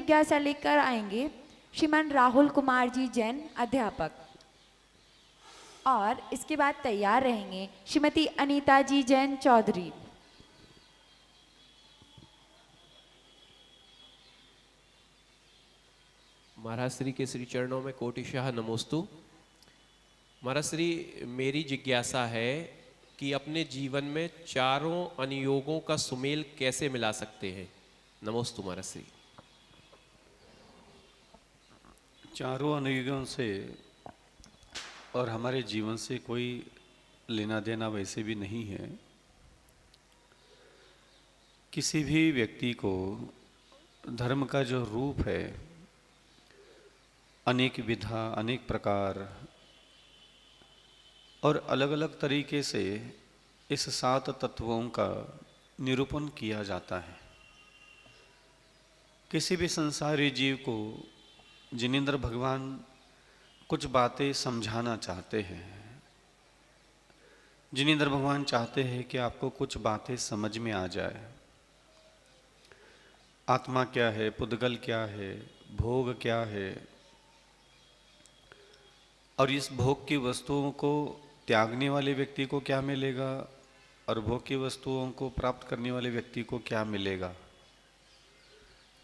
जिज्ञासा लेकर आएंगे श्रीमान राहुल कुमार जी जैन, अध्यापक। और इसके बाद तैयार रहेंगे श्रीमती अनीता जी जैन चौधरी। महाराज श्री के श्री चरणों में कोटिशाह नमोस्तु। महाराज श्री, मेरी जिज्ञासा है कि अपने जीवन में चारों अनुयोगों का सुमेल कैसे मिला सकते हैं। नमोस्तु महाराज श्री। चारों अनुयोगों से और हमारे जीवन से कोई लेना देना वैसे भी नहीं है। किसी भी व्यक्ति को धर्म का जो रूप है, अनेक विधा, अनेक प्रकार और अलग अलग तरीके से इस 7 तत्वों का निरूपण किया जाता है। किसी भी संसारी जीव को जिनेंद्र भगवान कुछ बातें समझाना चाहते हैं। जिनेंद्र भगवान चाहते हैं कि आपको कुछ बातें समझ में आ जाए। आत्मा क्या है, पुद्गल क्या है, भोग क्या है, और इस भोग की वस्तुओं को त्यागने वाले व्यक्ति को क्या मिलेगा और भोग की वस्तुओं को प्राप्त करने वाले व्यक्ति को क्या मिलेगा।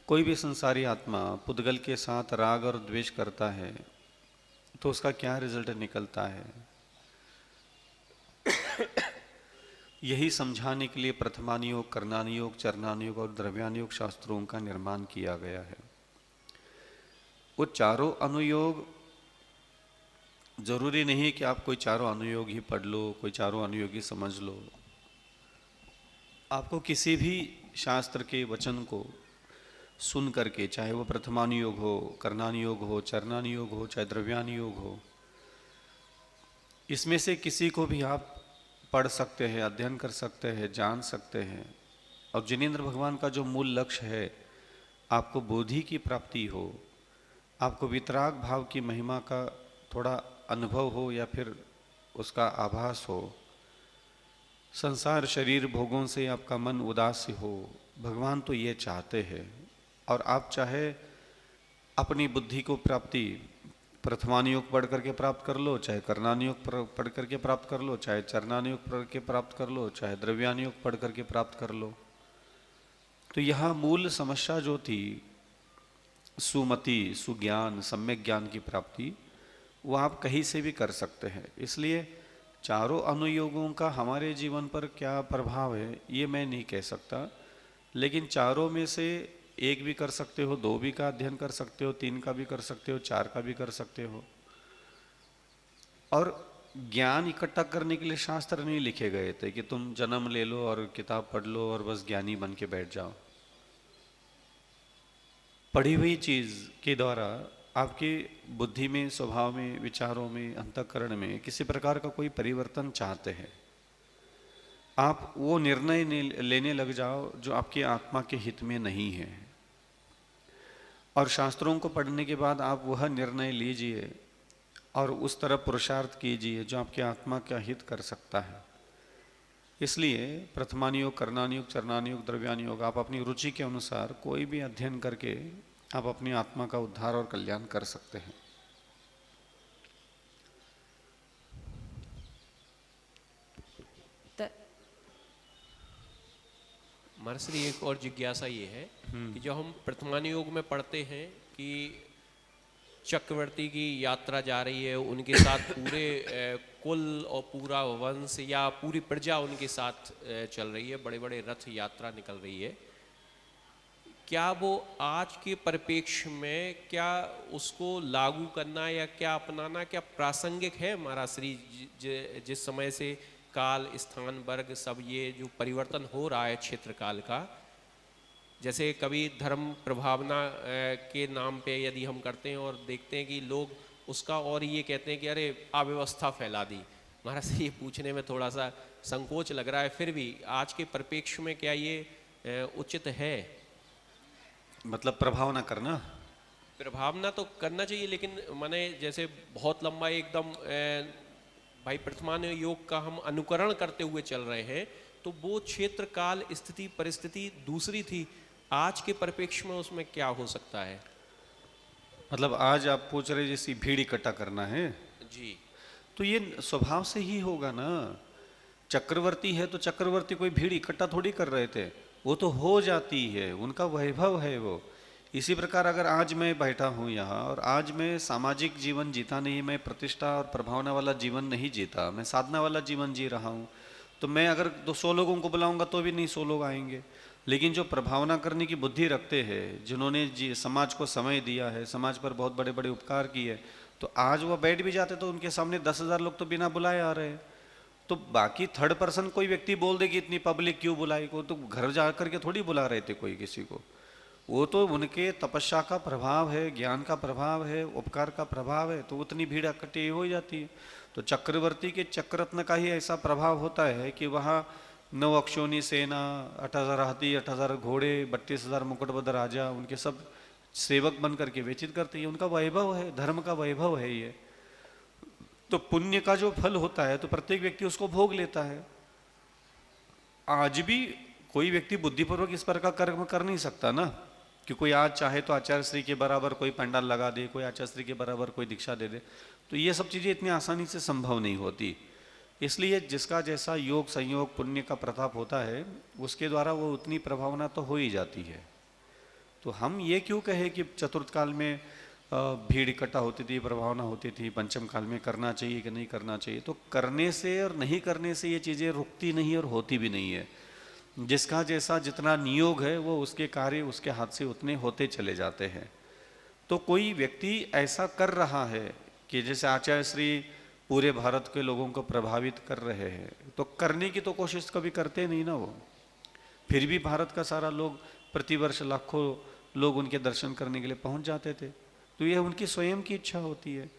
कोई भी संसारी आत्मा पुद्गल के साथ राग और द्वेष करता है तो उसका क्या रिजल्ट निकलता है, यही समझाने के लिए प्रथमानुयोग, कर्णानुयोग, चरणानुयोग और द्रव्यानुयोग शास्त्रों का निर्माण किया गया है। वो चारों अनुयोग जरूरी नहीं कि आप कोई चारों अनुयोग ही पढ़ लो, कोई चारों अनुयोग ही समझ लो। आपको किसी भी शास्त्र के वचन को सुन करके, चाहे वो प्रथमानुयोग हो, कर्णानुयोग हो, चरणानुयोग हो, चाहे द्रव्यानुयोग हो, इसमें से किसी को भी आप पढ़ सकते हैं, अध्ययन कर सकते हैं, जान सकते हैं। और जिनेंद्र भगवान का जो मूल लक्ष्य है, आपको बोधि की प्राप्ति हो, आपको वितराग भाव की महिमा का थोड़ा अनुभव हो या फिर उसका आभास हो, संसार शरीर भोगों से आपका मन उदास हो, भगवान तो ये चाहते हैं। और आप चाहे अपनी बुद्धि को प्राप्ति प्रथमानुयोग पढ़ करके प्राप्त कर लो, चाहे कर्णानुयोग पढ़ करके प्राप्त कर लो, चाहे चरणानुयोग पढ़ के प्राप्त कर लो, चाहे द्रव्यानुयोग पढ़ करके प्राप्त कर लो। तो यहाँ मूल समस्या जो थी सुमति, सुज्ञान, सम्यक ज्ञान की प्राप्ति, वो आप कहीं से भी कर सकते हैं। इसलिए चारों अनुयोगों का हमारे जीवन पर क्या प्रभाव है ये मैं नहीं कह सकता, लेकिन चारों में से एक भी कर सकते हो, 2 भी का अध्ययन कर सकते हो, 3 का भी कर सकते हो, 4 का भी कर सकते हो। और ज्ञान इकट्ठा करने के लिए शास्त्र नहीं लिखे गए थे कि तुम जन्म ले लो और किताब पढ़ लो और बस ज्ञानी बन के बैठ जाओ। पढ़ी हुई चीज के द्वारा आपकी बुद्धि में, स्वभाव में, विचारों में, अंतःकरण में किसी प्रकार का कोई परिवर्तन चाहते हैं, आप वो निर्णय लेने लग जाओ जो आपकी आत्मा के हित में नहीं है। और शास्त्रों को पढ़ने के बाद आप वह निर्णय लीजिए और उस तरफ पुरुषार्थ कीजिए जो आपकी आत्मा का हित कर सकता है। इसलिए प्रथमानुयोग, कर्णानुयोग, चरणानुयोग, द्रव्यानुयोग आप अपनी रुचि के अनुसार कोई भी अध्ययन करके आप अपनी आत्मा का उद्धार और कल्याण कर सकते हैं। महर्षि, एक और जिज्ञासा ये है कि जो हम प्रथमानुयोग में पढ़ते हैं कि चक्रवर्ती की यात्रा जा रही है, उनके साथ पूरे कुल और पूरा वंश या पूरी प्रजा उनके साथ चल रही है, बड़े बड़े रथ यात्रा निकल रही है, क्या वो आज के परिप्रेक्ष्य में क्या उसको लागू करना या क्या अपनाना क्या प्रासंगिक है महाराज श्री? जिस समय से काल, स्थान, वर्ग सब ये जो परिवर्तन हो रहा है क्षेत्र काल का, जैसे कभी धर्म प्रभावना के नाम पे यदि हम करते हैं और देखते हैं कि लोग उसका और ये कहते हैं कि अरे अव्यवस्था फैला दी। महाराज से ये पूछने में थोड़ा सा संकोच लग रहा है, फिर भी आज के परिप्रेक्ष्य में क्या ये उचित है? मतलब प्रभाव ना करना, प्रभावना तो करना चाहिए, लेकिन माने जैसे बहुत लंबा एकदम भाई प्रथमानुयोग का हम अनुकरण करते हुए चल रहे हैं, तो वो क्षेत्र काल स्थिति परिस्थिति दूसरी थी। आज के परिप्रेक्ष्य में उसमें क्या हो सकता है? मतलब आज आप पूछ रहे जैसी भीड़ इकट्ठा करना है, जी। तो ये स्वभाव से ही होगा ना। चक्रवर्ती है तो चक्रवर्ती कोई भीड़ इकट्ठा थोड़ी कर रहे थे, वो तो हो जाती है, उनका वैभव है वो। इसी प्रकार अगर आज मैं बैठा हूँ यहाँ और आज मैं सामाजिक जीवन जीता नहीं, मैं प्रतिष्ठा और प्रभावना वाला जीवन नहीं जीता, मैं साधना वाला जीवन जी रहा हूँ, तो मैं अगर 100 लोगों को बुलाऊंगा तो भी नहीं 100 लोग आएंगे। लेकिन जो प्रभावना करने की बुद्धि रखते हैं, जिन्होंने समाज को समय दिया है, समाज पर बहुत बड़े बड़े उपकार किए, तो आज वो बैठ भी जाते तो उनके सामने 10,000 लोग तो बिना बुलाए आ रहे हैं। तो बाकी थर्ड पर्सन कोई व्यक्ति बोल दे कि इतनी पब्लिक क्यों बुलाई, को तो घर जा करके थोड़ी बुला रहे थे कोई किसी को। वो तो उनके तपस्या का प्रभाव है, ज्ञान का प्रभाव है, उपकार का प्रभाव है, तो उतनी भीड़ इकट्ठी हो जाती है। तो चक्रवर्ती के चक्ररत्न का ही ऐसा प्रभाव होता है कि वहाँ 9 अक्षोणी सेना, 8,000 हाथी, 8,000 घोड़े, 32,000 मुकुटबद्ध राजा, उनके सब सेवक बन करके व्यतीत करते हैं। उनका वैभव है, धर्म का वैभव है ये। तो पुण्य का जो फल होता है तो प्रत्येक व्यक्ति उसको भोग लेता है। आज भी कोई व्यक्ति बुद्धिपूर्वक इस पर का कर्म कर नहीं सकता ना, कि कोई आज चाहे तो आचार्य श्री के बराबर कोई पंडाल लगा दे, कोई आचार्य श्री के बराबर कोई दीक्षा दे दे, तो ये सब चीज़ें इतनी आसानी से संभव नहीं होती। इसलिए जिसका जैसा योग संयोग पुण्य का प्रताप होता है, उसके द्वारा वो उतनी प्रभावना तो हो ही जाती है। तो हम ये क्यों कहे कि चतुर्थ काल में भीड़ इकट्ठा होती थी, प्रभावना होती थी, पंचम काल में करना चाहिए कि नहीं करना चाहिए? तो करने से और नहीं करने से ये चीज़ें रुकती नहीं और होती भी नहीं है। जिसका जैसा जितना नियोग है वो उसके कार्य उसके हाथ से उतने होते चले जाते हैं। तो कोई व्यक्ति ऐसा कर रहा है कि जैसे आचार्य श्री पूरे भारत के लोगों को प्रभावित कर रहे हैं, तो करने की तो कोशिश कभी करते नहीं ना वो। फिर भी भारत का सारा लोग प्रतिवर्ष लाखों लोग उनके दर्शन करने के लिए पहुंच जाते थे। तो यह उनकी स्वयं की इच्छा होती है।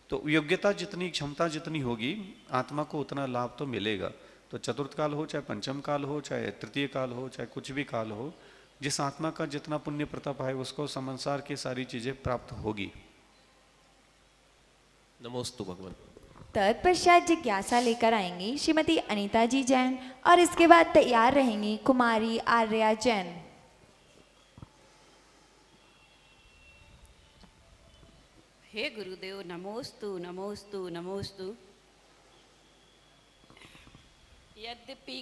तो योग्यता जितनी, क्षमता जितनी होगी, आत्मा को उतना लाभ तो मिलेगा। तो चतुर्थ काल हो, चाहे पंचम काल हो, चाहे तृतीय काल हो, चाहे कुछ भी काल हो, जिस आत्मा का जितना पुण्य प्रताप है उसको संसार की सारी चीजें प्राप्त होगी। नमोस्तु भगवान। तत्पश्चात जिज्ञासा लेकर आएंगी श्रीमती अनीता जी जैन और इसके बाद तैयार रहेंगी कुमारी आर्या जैन। हे गुरुदेव, नमोस्तु नमोस्तु नमोस्तु। यद्यपि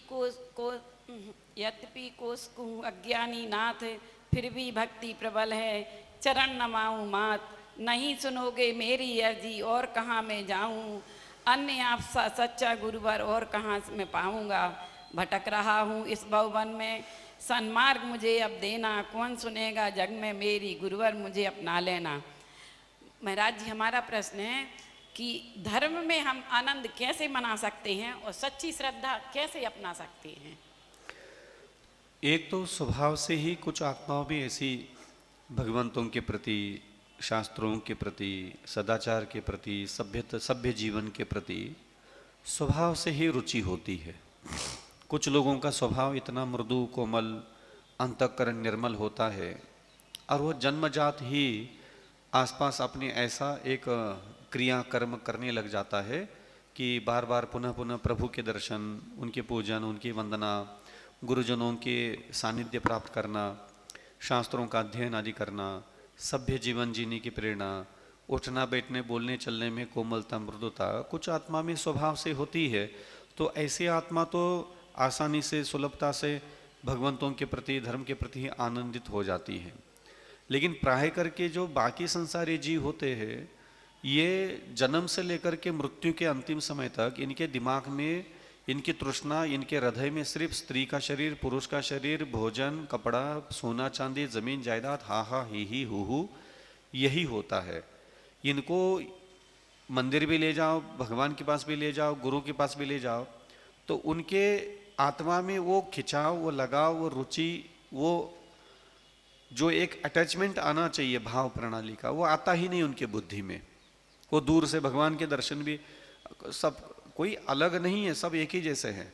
कोस को अज्ञानी नाथ, फिर भी भक्ति प्रबल है, चरण नमाऊं मात। नहीं सुनोगे मेरी अर्जी, और कहाँ मैं जाऊं, अन्य आप सा सच्चा गुरुवर और कहाँ मैं पाऊंगा। भटक रहा हूँ इस भवन में, सन्मार्ग मुझे अब देना, कौन सुनेगा जग में मेरी, गुरुवर मुझे अपना लेना। महाराज जी, हमारा प्रश्न है कि धर्म में हम आनंद कैसे मना सकते हैं और सच्ची श्रद्धा कैसे अपना सकते हैं? एक तो स्वभाव से ही कुछ आत्माओं भी ऐसी भगवंतों के प्रति, शास्त्रों के प्रति, सदाचार के प्रति, सभ्य जीवन के प्रति स्वभाव से ही रुचि होती है। कुछ लोगों का स्वभाव इतना मृदु कोमल, अंतःकरण निर्मल होता है और वो जन्मजात ही आसपास अपने ऐसा एक क्रिया कर्म करने लग जाता है कि बार बार पुनः पुनः प्रभु के दर्शन, उनके पूजन, उनकी वंदना, गुरुजनों के सानिध्य प्राप्त करना, शास्त्रों का अध्ययन आदि करना, सभ्य जीवन जीने की प्रेरणा, उठना बैठने बोलने चलने में कोमलता मृदुता कुछ आत्मा में स्वभाव से होती है। तो ऐसी आत्मा तो आसानी से सुलभता से भगवंतों के प्रति, धर्म के प्रति आनंदित हो जाती है। लेकिन प्राय करके जो बाकी संसारी जीव होते हैं, ये जन्म से लेकर के मृत्यु के अंतिम समय तक इनके दिमाग में, इनकी तृष्णा, इनके हृदय में सिर्फ स्त्री का शरीर, पुरुष का शरीर, भोजन, कपड़ा, सोना चांदी, जमीन जायदाद, हा हा ही हु यही होता है। इनको मंदिर भी ले जाओ, भगवान के पास भी ले जाओ, गुरु के पास भी ले जाओ, तो उनके आत्मा में वो खिंचाव, वो लगाव, वो रुचि, वो जो एक अटैचमेंट आना चाहिए भाव प्रणाली का, वो आता ही नहीं उनके बुद्धि में। वो दूर से भगवान के दर्शन भी, सब कोई अलग नहीं है, सब एक ही जैसे हैं।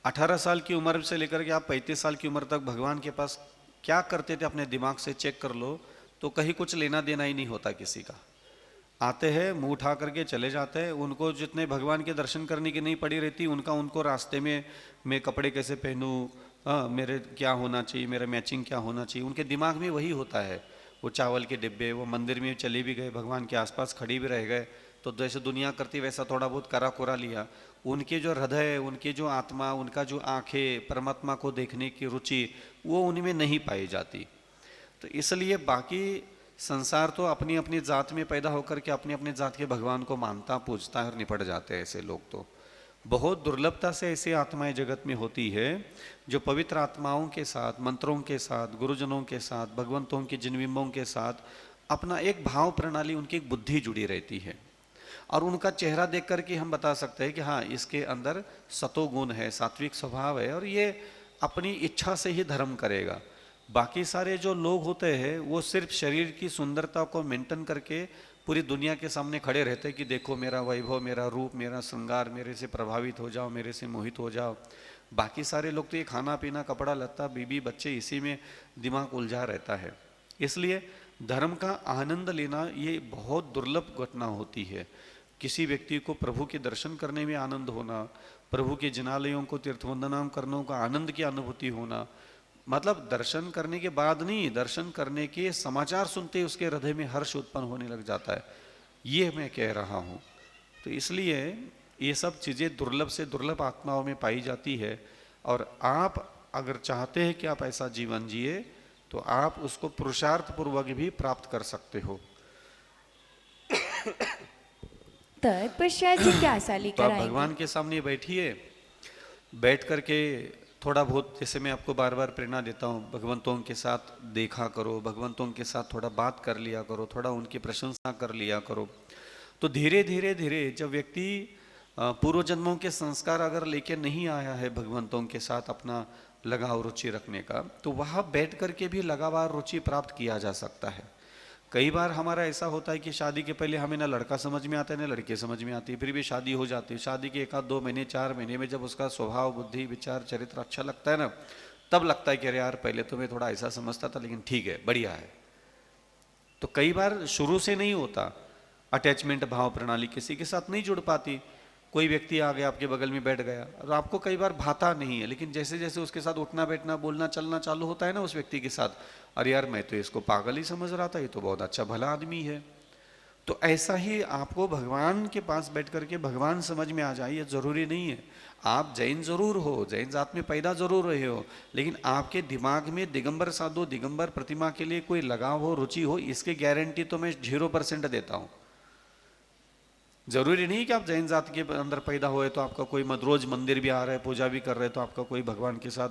18 साल की उम्र से लेकर के आप 35 साल की उम्र तक भगवान के पास क्या करते थे अपने दिमाग से चेक कर लो, तो कहीं कुछ लेना देना ही नहीं होता किसी का। आते हैं, मुंह उठा करके चले जाते हैं। उनको जितने भगवान के दर्शन करने की नहीं पड़ी रहती, उनको रास्ते में मैं कपड़े कैसे पहनूं, हाँ मेरे क्या होना चाहिए, मेरा मैचिंग क्या होना चाहिए, उनके दिमाग में वही होता है। वो चावल के डिब्बे, वो मंदिर में चले भी गए, भगवान के आसपास खड़ी भी रह गए, तो जैसे दुनिया करती वैसा थोड़ा बहुत करा कोरा लिया। उनके जो हृदय, उनकी जो आत्मा, उनका जो आंखें, परमात्मा को देखने की रुचि, वो उनमें नहीं पाई जाती। तो इसलिए बाकी संसार तो अपनी अपनी जात में पैदा होकर के अपने अपने जात के भगवान को मानता, पूजता है और निपट जाते हैं ऐसे लोग। तो बहुत दुर्लभता से ऐसी आत्माएं जगत में होती है जो पवित्र आत्माओं के साथ, मंत्रों के साथ, गुरुजनों के साथ, भगवंतों के जिनबिंबों के साथ अपना एक भाव प्रणाली, उनकी एक बुद्धि जुड़ी रहती है। और उनका चेहरा देख करके हम बता सकते हैं कि हाँ इसके अंदर सतोगुण है, सात्विक स्वभाव है, और ये अपनी इच्छा से ही धर्म करेगा। बाकी सारे जो लोग होते हैं वो सिर्फ शरीर की सुंदरता को मेंटेन करके पूरी दुनिया के सामने खड़े रहते हैं कि देखो मेरा वैभव, मेरा रूप, मेरा श्रृंगार, मेरे से प्रभावित हो जाओ, मेरे से मोहित हो जाओ। बाकी सारे लोग तो ये खाना पीना, कपड़ा लत्ता, बीबी बच्चे, इसी में दिमाग उलझा रहता है। इसलिए धर्म का आनंद लेना ये बहुत दुर्लभ घटना होती है। किसी व्यक्ति को प्रभु के दर्शन करने में आनंद होना, प्रभु के जिनालयों को तीर्थवंदना करने का आनंद की अनुभूति होना, मतलब दर्शन करने के बाद नहीं, दर्शन करने के समाचार सुनते ही उसके हृदय में हर्ष उत्पन्न होने लग जाता है, ये मैं कह रहा हूँ। तो इसलिए ये सब चीज़ें दुर्लभ से दुर्लभ आत्माओं में पाई जाती है। और आप अगर चाहते हैं कि आप ऐसा जीवन जिए तो आप उसको पुरुषार्थ पूर्वक भी प्राप्त कर सकते हो। तत्पश्चात जिज्ञासा तो लेकर आप आएंगे। भगवान के सामने बैठिए, बैठ करके थोड़ा बहुत, जैसे मैं आपको बार बार प्रेरणा देता हूँ, भगवंतों के साथ देखा करो, भगवंतों के साथ थोड़ा बात कर लिया करो, थोड़ा उनकी प्रशंसा कर लिया करो। तो धीरे धीरे धीरे जब व्यक्ति पूर्व जन्मों के संस्कार अगर लेके नहीं आया है भगवंतों के साथ अपना लगाव रुचि रखने का, तो वहाँ बैठ करके भी लगावार रुचि प्राप्त किया जा सकता है। कई बार हमारा ऐसा होता है कि शादी के पहले हमें ना लड़का समझ में आता है ना लड़की समझ में आती है, फिर भी शादी हो जाती है। शादी के 1-2 महीने 4 महीने में जब उसका स्वभाव, बुद्धि, विचार, चरित्र अच्छा लगता है ना, तब लगता है कि अरे यार पहले तो मैं थोड़ा ऐसा समझता था लेकिन ठीक है, बढ़िया है। तो कई बार शुरू से नहीं होता, अटैचमेंट भाव प्रणाली किसी के साथ नहीं जुड़ पाती। कोई व्यक्ति आ गया आपके बगल में बैठ गया और आपको कई बार भाता नहीं है, लेकिन जैसे जैसे उसके साथ उठना बैठना, बोलना चलना चालू होता है ना उस व्यक्ति के साथ, अरे यार मैं तो इसको पागल ही समझ रहा था, ये तो बहुत अच्छा भला आदमी है। तो ऐसा ही आपको भगवान के पास बैठ करके भगवान समझ में आ जाए, ये जरूरी नहीं है। आप जैन जरूर हो, जैन जात में पैदा जरूर रहे हो, लेकिन आपके दिमाग में दिगंबर साधु, दिगंबर प्रतिमा के लिए कोई लगाव हो, रुचि हो, इसकी गारंटी तो मैं 0% देता हूँ। जरूरी नहीं कि आप जैन जात के अंदर पैदा हुए तो आपका कोई रोज मंदिर भी आ रहा है, पूजा भी कर रहे हैं, तो आपका कोई भगवान के साथ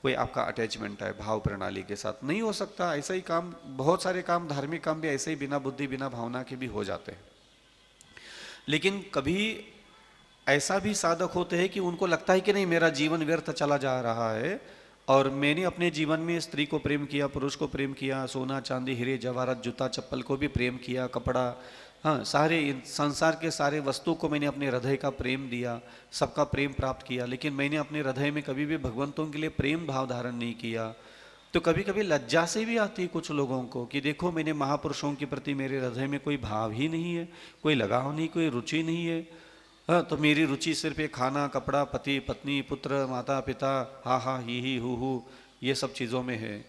कोई आपका अटैचमेंट है भाव प्रणाली के साथ, नहीं हो सकता। ऐसा ही काम, बहुत सारे काम, धार्मिक काम भी ऐसे ही बिना बुद्धि बिना भावना के भी हो जाते हैं। लेकिन कभी ऐसा भी साधक होते हैं कि उनको लगता है कि नहीं मेरा जीवन व्यर्थ चला जा रहा है और मैंने अपने जीवन में स्त्री को प्रेम किया, पुरुष को प्रेम किया, सोना चांदी हीरे जवाहरात जूता चप्पल को भी प्रेम किया, कपड़ा, हाँ सारे संसार के सारे वस्तु को मैंने अपने हृदय का प्रेम दिया, सबका प्रेम प्राप्त किया, लेकिन मैंने अपने हृदय में कभी भी भगवंतों के लिए प्रेम भाव धारण नहीं किया। तो कभी कभी लज्जा से भी आती है कुछ लोगों को कि देखो मैंने महापुरुषों के प्रति मेरे हृदय में कोई भाव ही नहीं है, कोई लगाव नहीं, कोई रुचि नहीं है। हाँ, तो मेरी रुचि सिर्फ ये खाना, कपड़ा, पति पत्नी, पुत्र, माता पिता, हा हा ही हु, ये सब चीज़ों में है।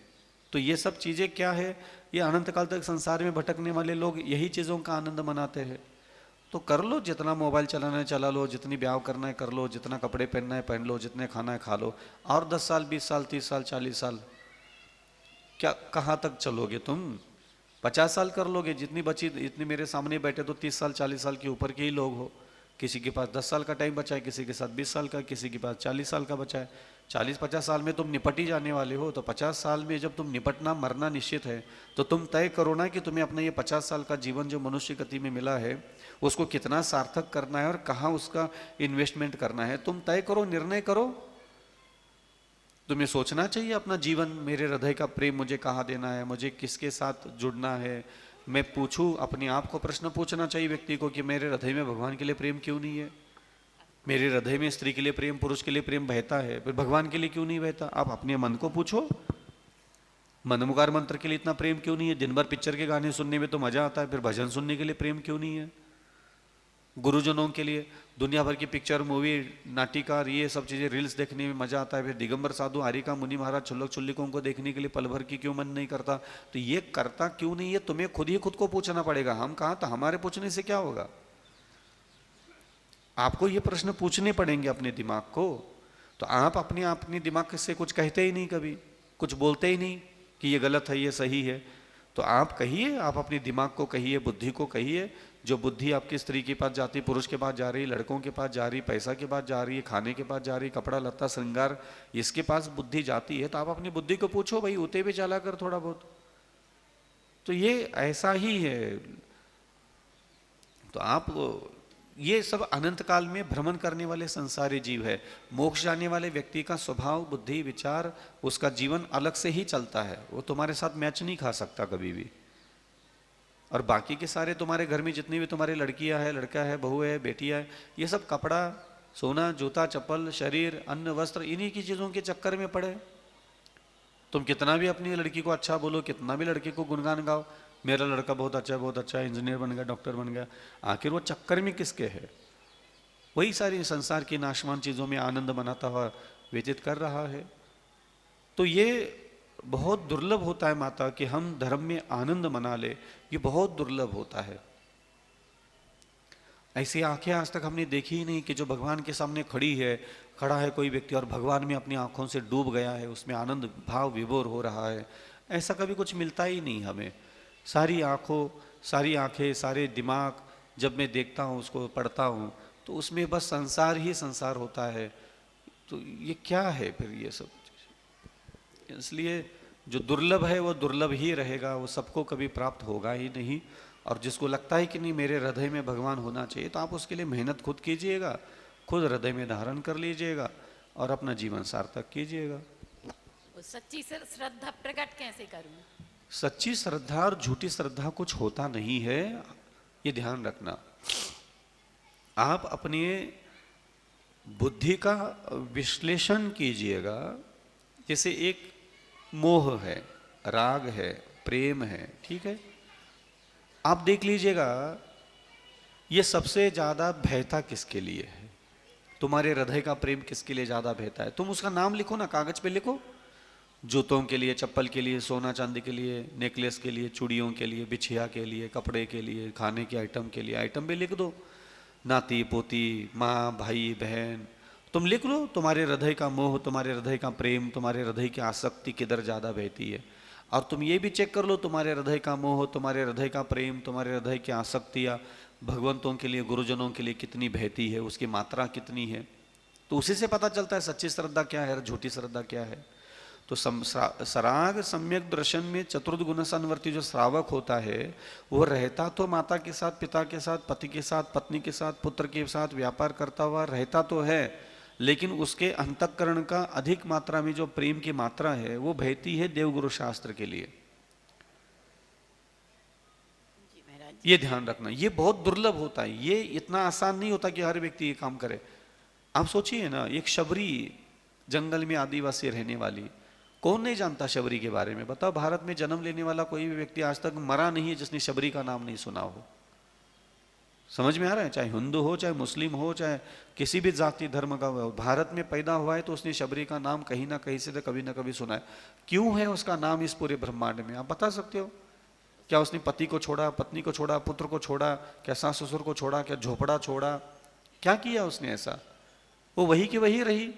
तो ये सब चीज़ें क्या है, ये अनंत काल तक संसार में भटकने वाले लोग यही चीज़ों का आनंद मनाते हैं। तो कर लो, जितना मोबाइल चलाना है चला लो, जितनी ब्याह करना है कर लो, जितना कपड़े पहनना है पहन लो, जितने खाना है खा लो। और 10 साल 20 साल 30 साल 40 साल क्या कहाँ तक चलोगे तुम? 50 साल कर लोगे, जितनी बची, इतनी मेरे सामने बैठे तो 30 साल 40 साल के ऊपर के ही लोग हो। किसी के पास 10 साल का टाइम बचा है, किसी के साथ 20 साल का, किसी के पास 40 साल का बचा है। 40-50 साल में तुम निपट ही जाने वाले हो। तो 50 साल में जब तुम निपटना मरना निश्चित है, तो तुम तय करो ना कि तुम्हें अपना ये 50 साल का जीवन जो मनुष्य गति में मिला है उसको कितना सार्थक करना है और कहाँ उसका इन्वेस्टमेंट करना है। तुम तय करो, निर्णय करो। तुम्हें सोचना चाहिए अपना जीवन, मेरे हृदय का प्रेम मुझे कहाँ देना है, मुझे किसके साथ जुड़ना है। मैं पूछूं, अपने आप को प्रश्न पूछना चाहिए व्यक्ति को कि मेरे हृदय में भगवान के लिए प्रेम क्यों नहीं है? मेरे हृदय में स्त्री के लिए प्रेम, पुरुष के लिए प्रेम बहता है, फिर भगवान के लिए क्यों नहीं बहता? आप अपने मन को पूछो, मनमुकार मंत्र के लिए इतना प्रेम क्यों नहीं है? दिन भर पिक्चर के गाने सुनने में तो मजा आता है, फिर भजन सुनने के लिए प्रेम क्यों नहीं है? गुरुजनों के लिए दुनिया भर की पिक्चर, मूवी, नाटिका, ये सब चीज़ें, रील्स देखने में मज़ा आता है। फिर दिगंबर साधु, आरिका मुनि महाराज, छुल्लक छुल्लिकों को देखने के लिए पल भर की क्यों मन नहीं करता? तो ये करता क्यों नहीं, ये तुम्हें खुद ही खुद को पूछना पड़ेगा। हम कहाँ, तो हमारे पूछने से क्या होगा? आपको ये प्रश्न पूछने पड़ेंगे अपने दिमाग को। तो आप अपने दिमाग से कुछ कहते ही नहीं, कभी कुछ बोलते ही नहीं कि ये गलत है, ये सही है। तो आप कहिए, आप अपने दिमाग को कहिए, बुद्धि को कहिए। जो बुद्धि आपकी स्त्री के पास जाती, पुरुष के पास जा रही, लड़कों के पास जा रही, पैसा के पास जा रही है, खाने के पास जा रही, कपड़ा लत्ता श्रृंगार, इसके पास बुद्धि जाती है, तो आप अपनी बुद्धि को पूछो, भाई उते भी चला कर थोड़ा बहुत। तो ये ऐसा ही है। तो आप ये सब अनंत काल में भ्रमण करने वाले संसारी जीव है। मोक्ष जाने वाले व्यक्ति का स्वभाव, बुद्धि, विचार, उसका जीवन अलग से ही चलता है। वो तुम्हारे साथ मैच नहीं खा सकता कभी भी। और बाकी के सारे तुम्हारे घर में जितनी भी तुम्हारी लड़कियां है, लड़का है, बहू है, बेटियां है, ये सब कपड़ा, सोना, जूता, चप्पल, शरीर, अन्न, वस्त्र, इन्हीं की चीज़ों के चक्कर में पड़े। तुम कितना भी अपनी लड़की को अच्छा बोलो, कितना भी लड़की को गुणगान गाओ, मेरा लड़का बहुत अच्छा है, इंजीनियर बन गया, डॉक्टर बन गया, आखिर वो चक्कर में किसके है? वही सारी संसार की नाशवान चीज़ों में आनंद मनाता हुआ व्यतीत कर रहा है। तो ये बहुत दुर्लभ होता है माता कि हम धर्म में आनंद मना ले, ये बहुत दुर्लभ होता है। ऐसी आंखें आज तक हमने देखी ही नहीं कि जो भगवान के सामने खड़ा है कोई व्यक्ति और भगवान में अपनी आंखों से डूब गया है, उसमें आनंद भाव विभोर हो रहा है। ऐसा कभी कुछ मिलता ही नहीं हमें। सारी आंखें, सारे दिमाग, जब मैं देखता हूँ, उसको पढ़ता हूँ, तो उसमें बस संसार ही संसार होता है। तो ये क्या है फिर ये सब? इसलिए जो दुर्लभ है वो दुर्लभ ही रहेगा, वो सबको कभी प्राप्त होगा ही नहीं। और जिसको लगता है कि नहीं मेरे हृदय में भगवान होना चाहिए, तो आप उसके लिए मेहनत खुद कीजिएगा, खुद हृदय में धारण कर लीजिएगा और अपना जीवन सार्थक कीजिएगा। सच्ची श्रद्धा प्रकट कैसे करूं? सच्ची श्रद्धा और झूठी श्रद्धा कुछ होता नहीं है, ये ध्यान रखना। आप अपने बुद्धि का विश्लेषण कीजिएगा। जैसे एक मोह है, राग है, प्रेम है, ठीक है, आप देख लीजिएगा ये सबसे ज्यादा भयता किसके लिए है? तुम्हारे हृदय का प्रेम किसके लिए ज्यादा भयता है? तुम उसका नाम लिखो ना, कागज पे लिखो। जूतों के लिए, चप्पल के लिए, सोना चांदी के लिए, नेकलेस के लिए, चूड़ियों के लिए, बिछिया के लिए, कपड़े के लिए, खाने के आइटम के लिए, आइटम भी लिख दो। नाती पोती, माँ भाई बहन, तुम लिख लो। तुम्हारे हृदय का मोह, तुम्हारे हृदय का प्रेम, तुम्हारे हृदय की आसक्ति किधर ज़्यादा बहती है। और तुम ये भी चेक कर लो, तुम्हारे हृदय का मोह, तुम्हारे हृदय का प्रेम, तुम्हारे हृदय की आसक्तियाँ भगवंतों के लिए, गुरुजनों के लिए कितनी बहती है, उसकी मात्रा कितनी है। तो उसी से पता चलता है सच्ची श्रद्धा क्या है और झूठी श्रद्धा क्या है। तो सराग सम्यक दर्शन में चतुर्थ गुण संवर्ती जो श्रावक होता है, वो रहता तो माता के साथ, पिता के साथ, पति के साथ, पत्नी के साथ, पुत्र के साथ व्यापार करता हुआ रहता तो है, लेकिन उसके अंतःकरण का अधिक मात्रा में जो प्रेम की मात्रा है वो बहती है देवगुरु शास्त्र के लिए। ये ध्यान रखना, ये बहुत दुर्लभ होता है। ये इतना आसान नहीं होता कि हर व्यक्ति ये काम करे। आप सोचिए ना, एक शबरी, जंगल में आदिवासी रहने वाली, कौन नहीं जानता शबरी के बारे में? बताओ, भारत में जन्म लेने वाला कोई भी व्यक्ति आज तक मरा नहीं है जिसने शबरी का नाम नहीं सुना हो। समझ में आ रहा है? चाहे हिंदू हो, चाहे मुस्लिम हो, चाहे किसी भी जाति धर्म का हो, भारत में पैदा हुआ है तो उसने शबरी का नाम कहीं ना कहीं से तो कभी ना कभी सुना है। क्यों है उसका नाम इस पूरे ब्रह्मांड में? आप बता सकते हो? क्या उसने पति को छोड़ा, पत्नी को छोड़ा, पुत्र को छोड़ा, क्या सास ससुर को छोड़ा, क्या झोपड़ा छोड़ा, क्या किया उसने ऐसा? वो वही की वही रही।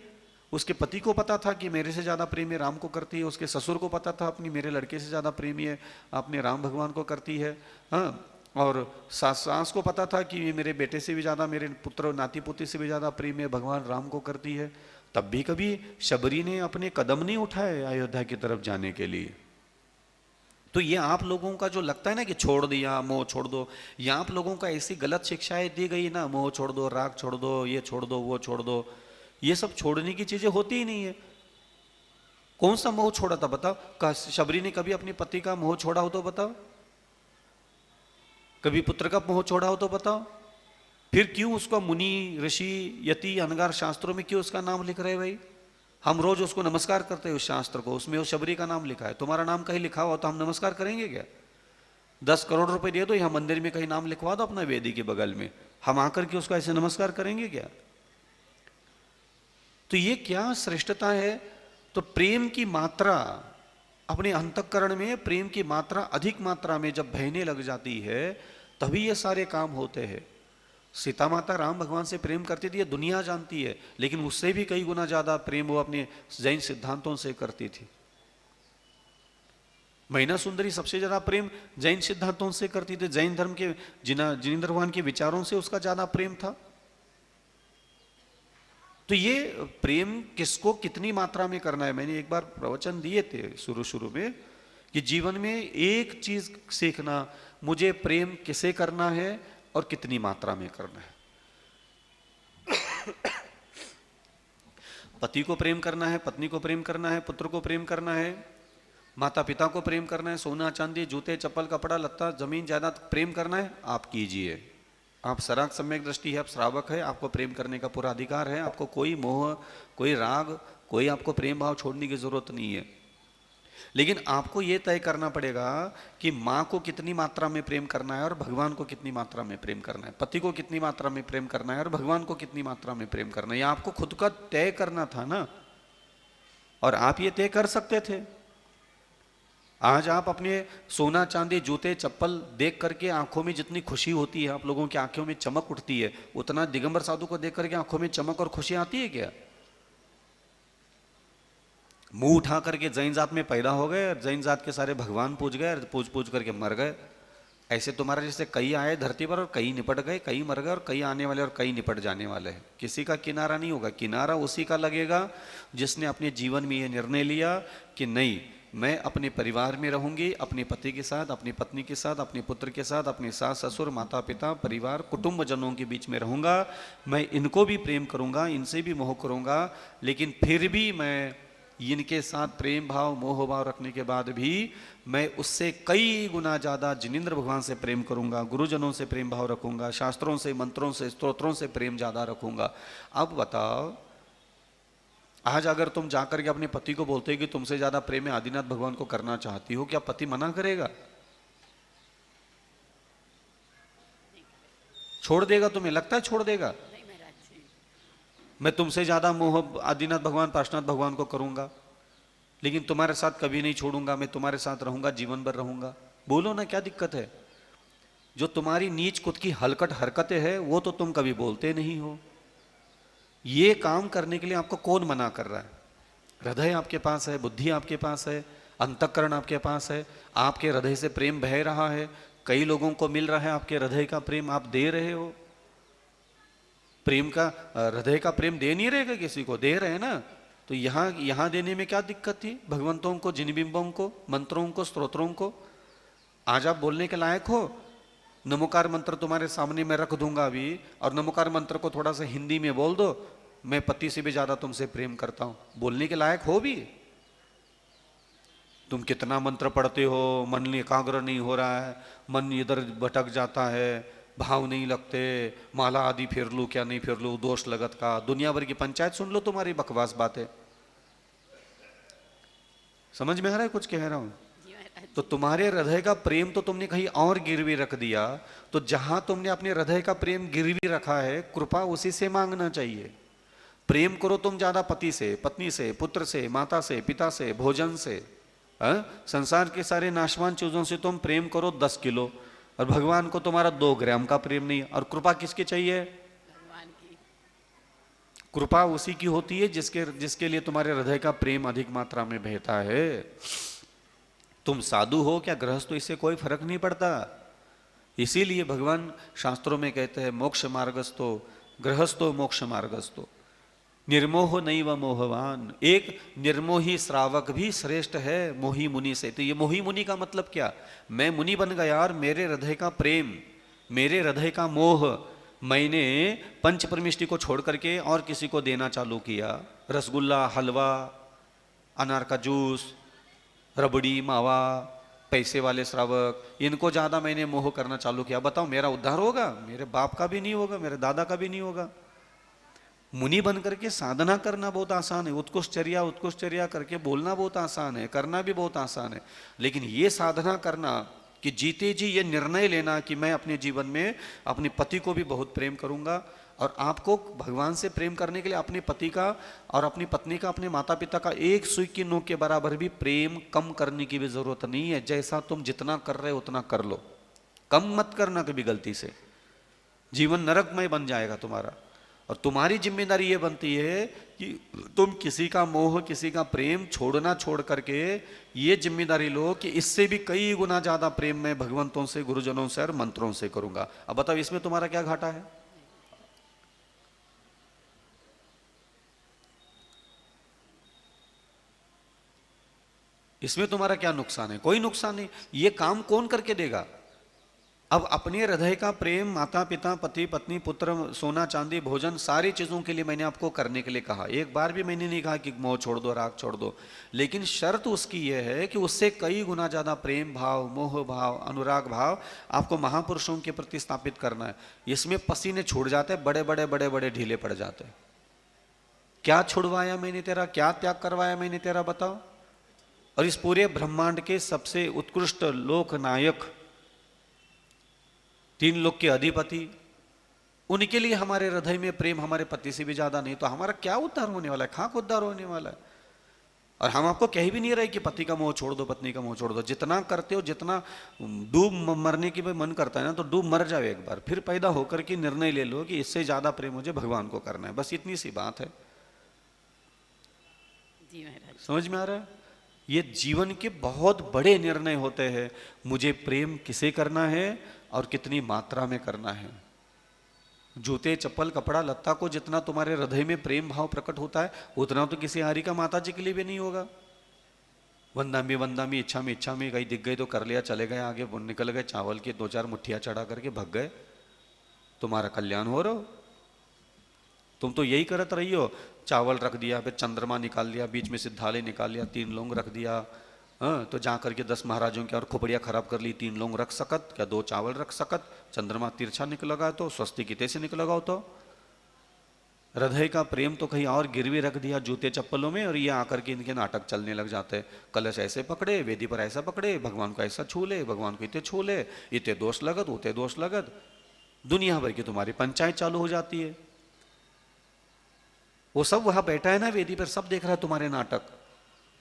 उसके पति को पता था कि मेरे से ज़्यादा प्रेम है राम को करती है, उसके ससुर को पता था अपनी मेरे लड़के से ज़्यादा प्रेम है अपने राम भगवान को करती है, हाँ, और सास को पता था कि मेरे बेटे से भी ज़्यादा, मेरे पुत्र नाती पोती से भी ज़्यादा प्रेम है भगवान राम को करती है। तब भी कभी शबरी ने अपने कदम नहीं उठाए अयोध्या की तरफ जाने के लिए। तो ये आप लोगों का जो लगता है ना कि छोड़ दिया, मोह छोड़ दो, ये आप लोगों का ऐसी गलत शिक्षाएं दी गई ना, मोह छोड़ दो, राग छोड़ दो, ये छोड़ दो, वो छोड़ दो, ये सब छोड़ने की चीजें होती ही नहीं है। कौन सा मोह छोड़ा था बताओ? शबरी ने कभी अपने पति का मोह छोड़ा हो तो बताओ? कभी पुत्र का मोह छोड़ा हो तो बताओ? फिर क्यों उसको मुनि, ऋषि, यति, अनगार शास्त्रों में क्यों उसका नाम लिख रहे भाई? हम रोज उसको नमस्कार करते हैं उस शास्त्र को, उसमें उस शबरी का नाम लिखा है। तुम्हारा नाम कहीं लिखा हुआ तो हम नमस्कार करेंगे क्या? 10 करोड़ रुपए दे दो, यहाँ मंदिर में कहीं नाम लिखवा दो अपना वेदी के बगल में, हम आकर के उसको ऐसे नमस्कार करेंगे क्या? तो ये क्या श्रेष्ठता है? तो प्रेम की मात्रा अपने अंतःकरण में, प्रेम की मात्रा अधिक मात्रा में जब बहने लग जाती है तभी ये सारे काम होते हैं। सीता माता राम भगवान से प्रेम करती थी, ये दुनिया जानती है, लेकिन उससे भी कई गुना ज्यादा प्रेम वो अपने जैन सिद्धांतों से करती थी। मैना सुंदरी सबसे ज्यादा प्रेम जैन सिद्धांतों से करती थी, जैन धर्म के जिनेंद्र भगवान के विचारों से उसका ज्यादा प्रेम था। तो ये प्रेम किसको कितनी मात्रा में करना है, मैंने एक बार प्रवचन दिए थे शुरू में कि जीवन में एक चीज सीखना, मुझे प्रेम किसे करना है और कितनी मात्रा में करना है। पति को प्रेम करना है, पत्नी को प्रेम करना है, पुत्र को प्रेम करना है, माता पिता को प्रेम करना है, सोना चांदी जूते चप्पल कपड़ा लत्ता जमीन जायदाद प्रेम करना है, आप कीजिए। आप सराग सम्यक दृष्टि है, आप श्रावक है, आपको प्रेम करने का पूरा अधिकार है। आपको कोई मोह, कोई राग, कोई आपको प्रेम भाव छोड़ने की जरूरत नहीं है। लेकिन आपको यह तय करना पड़ेगा कि माँ को कितनी मात्रा में प्रेम करना है और भगवान को कितनी मात्रा में प्रेम करना है, पति को कितनी मात्रा में प्रेम करना है और भगवान को कितनी मात्रा में प्रेम करना है। यह आपको खुद का तय करना था ना, और आप ये तय कर सकते थे। आज आप अपने सोना चांदी जूते चप्पल देख करके आंखों में जितनी खुशी होती है, आप लोगों की आंखों में चमक उठती है, उतना दिगंबर साधु को देख करके आंखों में चमक और खुशी आती है क्या? मुंह उठा करके जैन जात में पैदा हो गए और जैन जात के सारे भगवान पूज गए और पूज पूज करके मर गए। ऐसे तुम्हारे जैसे कई आए धरती पर और कई निपट गए, कई मर गए और कई आने वाले और कई निपट जाने वाले हैं। किसी का किनारा नहीं होगा। किनारा उसी का लगेगा जिसने अपने जीवन में यह निर्णय लिया कि नहीं, मैं अपने परिवार में रहूंगी, अपने पति के साथ, अपनी पत्नी के साथ, अपने पुत्र के साथ, अपने सास ससुर माता पिता परिवार कुटुंब जनों के बीच में रहूंगा। मैं इनको भी प्रेम करूंगा, इनसे भी मोह करूंगा, लेकिन फिर भी मैं इनके साथ प्रेम भाव मोह भाव रखने के बाद भी मैं उससे कई गुना ज्यादा जिनेंद्र भगवान से प्रेम करूंगा, गुरुजनों से प्रेम भाव रखूंगा, शास्त्रों से, मंत्रों से, स्तोत्रों से प्रेम ज्यादा रखूंगा। अब बताओ, आज अगर तुम जाकर के अपने पति को बोलते हो कि तुमसे ज्यादा प्रेम आदिनाथ भगवान को करना चाहती हो, क्या पति मना करेगा? छोड़ देगा? तुम्हें लगता है छोड़ देगा? मैं तुमसे ज्यादा मोह आदिनाथ भगवान पार्श्वनाथ भगवान को करूंगा, लेकिन तुम्हारे साथ कभी नहीं छोड़ूंगा, मैं तुम्हारे साथ रहूंगा, जीवन भर रहूंगा। बोलो ना, क्या दिक्कत है? जो तुम्हारी नीच खुद की हलकट हरकतें हैं वो तो तुम कभी बोलते नहीं हो। ये काम करने के लिए आपको कौन मना कर रहा है? हृदय आपके पास है, बुद्धि आपके पास है, अंतःकरण आपके पास है, आपके हृदय से प्रेम बह रहा है, कई लोगों को मिल रहा है आपके हृदय का प्रेम, आप दे रहे हो। प्रेम का, हृदय का प्रेम दे नहीं रहेगा किसी को, दे रहे हैं ना। तो यहां देने में क्या दिक्कत थी? भगवंतों को, जिनबिंबों को, मंत्रों को, स्तोत्रों को। आज आप बोलने के लायक हो। नमोकार मंत्र तुम्हारे सामने मैं रख दूंगा अभी, और नमोकार मंत्र को थोड़ा सा हिंदी में बोल दो, मैं पति से भी ज्यादा तुमसे प्रेम करता हूं, बोलने के लायक हो भी? तुम कितना मंत्र पढ़ते हो, मन एकाग्र नहीं हो रहा है, मन इधर भटक जाता है, भाव नहीं लगते, माला आदि फिर लूं क्या नहीं फिर लूं, दोष लगत का, दुनिया भर की पंचायत सुन लो तुम्हारी बकवास बातें। समझ में आ रहा है कुछ कह रहा हूं? तो तुम्हारे हृदय का प्रेम तो तुमने कहीं और गिरवी रख दिया। तो जहां तुमने अपने हृदय का प्रेम गिरवी रखा है, कृपा उसी से मांगना चाहिए। प्रेम करो तुम ज्यादा पति से, पत्नी से, पुत्र से, माता से, पिता से, भोजन से, संसार के सारे नाशवान चीजों से तुम प्रेम करो 10 किलो, और भगवान को तुम्हारा 2 ग्राम का प्रेम नहीं। और कृपा किसकी चाहिए? भगवान की। कृपा उसी की होती है जिसके लिए तुम्हारे हृदय का प्रेम अधिक मात्रा में बहता है। तुम साधु हो क्या गृहस्थ, तो इससे कोई फर्क नहीं पड़ता। इसीलिए भगवान शास्त्रों में कहते हैं मोक्ष मार्गस्थो गृहस्थो मोक्ष मार्गस्थो निर्मोह नैव मोहवान। एक निर्मोही श्रावक भी श्रेष्ठ है मोही मुनि से। तो ये मोही मुनि का मतलब क्या? मैं मुनि बन गया और मेरे हृदय का प्रेम, मेरे हृदय का मोह मैंने पंच परमिष्टि को छोड़ करके और किसी को देना चालू किया। रसगुल्ला, हलवा, अनार का जूस, रबड़ी, मावा, पैसे वाले श्रावक, इनको ज्यादा मैंने मोह करना चालू किया। बताओ मेरा उद्धार होगा? मेरे बाप का भी नहीं होगा, मेरे दादा का भी नहीं होगा। मुनि बन करके साधना करना बहुत आसान है, उत्कृष्टचर्या करके बोलना बहुत आसान है, करना भी बहुत आसान है, लेकिन ये साधना करना कि जीते जी ये निर्णय लेना कि मैं अपने जीवन में अपने पति को भी बहुत प्रेम करूंगा, और आपको भगवान से प्रेम करने के लिए अपने पति का और अपनी पत्नी का, अपने माता पिता का एक सुई की नोक के बराबर भी प्रेम कम करने की भी जरूरत नहीं है। जैसा तुम जितना कर रहे हो उतना कर लो, कम मत करना कभी गलती से, जीवन नरकमय बन जाएगा तुम्हारा। और तुम्हारी जिम्मेदारी ये बनती है कि तुम किसी का मोह, किसी का प्रेम छोड़ना छोड़ करके ये जिम्मेदारी लो कि इससे भी कई गुना ज्यादा प्रेम मैं भगवंतों से, गुरुजनों से और मंत्रों से करूंगा। अब बताओ इसमें तुम्हारा क्या घाटा है? इसमें तुम्हारा क्या नुकसान है? कोई नुकसान नहीं। ये काम कौन करके देगा? अब अपने हृदय का प्रेम माता पिता, पति पत्नी, पुत्र, सोना चांदी, भोजन, सारी चीजों के लिए मैंने आपको करने के लिए कहा। एक बार भी मैंने नहीं कहा कि मोह छोड़ दो, राग छोड़ दो, लेकिन शर्त उसकी यह है कि उससे कई गुना ज्यादा प्रेम भाव, मोह भाव, अनुराग भाव आपको महापुरुषों के प्रति स्थापित करना है। इसमें पसीने छूट जाते, बड़े बड़े बड़े बड़े ढीले पड़ जाते। क्या छुड़वाया मैंने तेरा, क्या त्याग करवाया मैंने तेरा, बताओ। और इस पूरे ब्रह्मांड के सबसे उत्कृष्ट लोक नायक, तीन लोक के अधिपति, उनके लिए हमारे हृदय में प्रेम हमारे पति से भी ज्यादा नहीं, तो हमारा क्या उद्धार होने वाला है? खाक उद्धार होने वाला है। और हम आपको कह भी नहीं रहे कि पति का मोह छोड़ दो, पत्नी का मोह छोड़ दो। जितना करते हो, जितना डूब मरने की भी मन करता है ना, तो डूब मर जाओ एक बार, फिर पैदा होकर के निर्णय ले लो कि इससे ज्यादा प्रेम मुझे भगवान को करना है। बस इतनी सी बात है। जी महाराज। समझ में आ रहा है? ये जीवन के बहुत बड़े निर्णय होते हैं। मुझे प्रेम किसे करना है और कितनी मात्रा में करना है। जूते, चप्पल, कपड़ा, लत्ता को जितना तुम्हारे हृदय में प्रेम भाव प्रकट होता है, उतना तो किसी हारी का माता जी के लिए भी नहीं होगा। वंदा में इच्छा में कहीं दिख गए तो कर लिया, चले गए आगे, निकल गए, चावल की 2-4 मुट्ठियां चढ़ा करके भग गए, तुम्हारा कल्याण हो रहा हो। तुम तो यही करत रही हो, चावल रख दिया, फिर चंद्रमा निकाल लिया, बीच में सिद्धालय निकाल लिया, 3 लौंग रख दिया, हाँ, तो जा करके 10 महाराजों की और खोपड़ियाँ खराब कर ली, 3 लौंग रख सकत क्या, 2 चावल रख सकत, चंद्रमा तिरछा निकलेगा तो स्वस्ति किते से निकलेगा। तो हृदय का प्रेम तो कहीं और गिरवी रख दिया जूते चप्पलों में, और ये आकर के इनके नाटक चलने लग जाते हैं। कलश ऐसे पकड़े, वेदी पर ऐसा पकड़े, भगवान को ऐसा छू ले, भगवान को इतने छू ले, इतने दोष लगत, उतने दोष लगत, दुनिया भर की तुम्हारी पंचायत चालू हो जाती है। वो सब वहां बैठा है ना वेदी पर, सब देख रहा है तुम्हारे नाटक।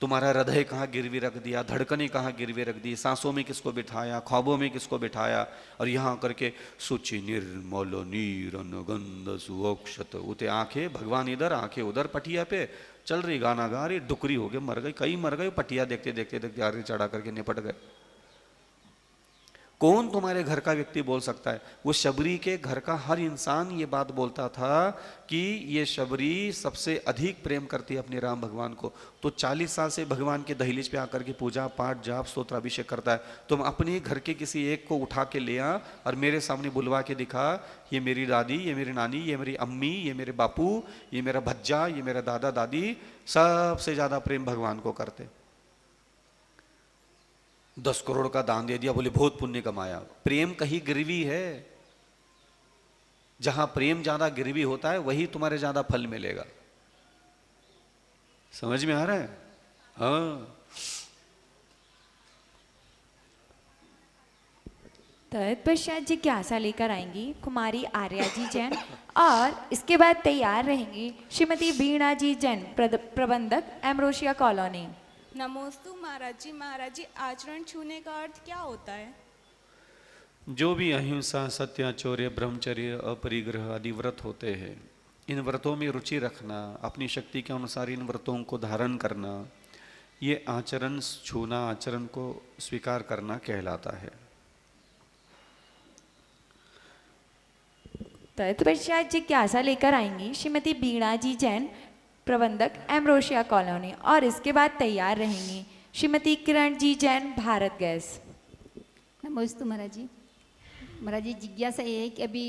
तुम्हारा हृदय कहाँ गिरवी रख दिया, धड़कने कहाँ गिरवी रख दी, सांसों में किसको बिठाया, ख्वाबों में किसको बिठाया, और यहाँ करके सुचि निर्मल नीरन गंध सुअक्षत, उते आंखें भगवान इधर, आंखें उधर, पटिया पे चल रही, गाना गा रही, डुकरी हो गए, मर गई, कई मर गए, पटिया देखते देखते देखते आगे चढ़ा करके निपट गए। कौन तुम्हारे घर का व्यक्ति बोल सकता है? वो शबरी के घर का हर इंसान ये बात बोलता था कि ये शबरी सबसे अधिक प्रेम करती है अपने राम भगवान को। तो 40 साल से भगवान के दहलीज पे आकर के पूजा पाठ जाप स्तोत्र अभिषेक करता है। तुम अपने घर के किसी एक को उठा के ले आ और मेरे सामने बुलवा के दिखा, ये मेरी दादी, ये मेरी नानी, ये मेरी अम्मी, ये मेरे बापू, ये मेरा भज्जा, ये मेरा दादा दादी, सबसे ज्यादा प्रेम भगवान को करते। 10 करोड़ का दान दे दिया, बोले बहुत पुण्य कमाया। प्रेम कहीं गिरवी है? जहां प्रेम ज्यादा गिरवी होता है वही तुम्हारे ज्यादा फल मिलेगा। समझ में आ रहा है? हाँ। तत्पश्चात जिज्ञासा लेकर आएंगी कुमारी आर्या जी जैन, और इसके बाद तैयार रहेंगी श्रीमती वीणा जी जैन, प्रबंधक एम्ब्रोशिया कॉलोनी। नमोस्तु महाराज जी। महाराज जी, आचरण छूने का अर्थ क्या होता है? जो भी अहिंसा, सत्याचौर्य, ब्रह्मचर्य, अपरिग्रह आदि व्रत होते हैं, इन व्रतों में रुचि रखना, अपनी शक्ति के अनुसार इन व्रतों को धारण करना, ये आचरण छूना, आचरण को स्वीकार करना कहलाता है। तत्पश्चात जिज्ञासा लेकर आएंगी श्रीमती वीणा जी जैन, प्रबंधक एम्ब्रोशिया कॉलोनी, और इसके बाद तैयार रहेंगी श्रीमती किरण जी जैन, भारत गैस। नमस्ते महाराज जी। महाराज जी, जिज्ञासा ये है कि अभी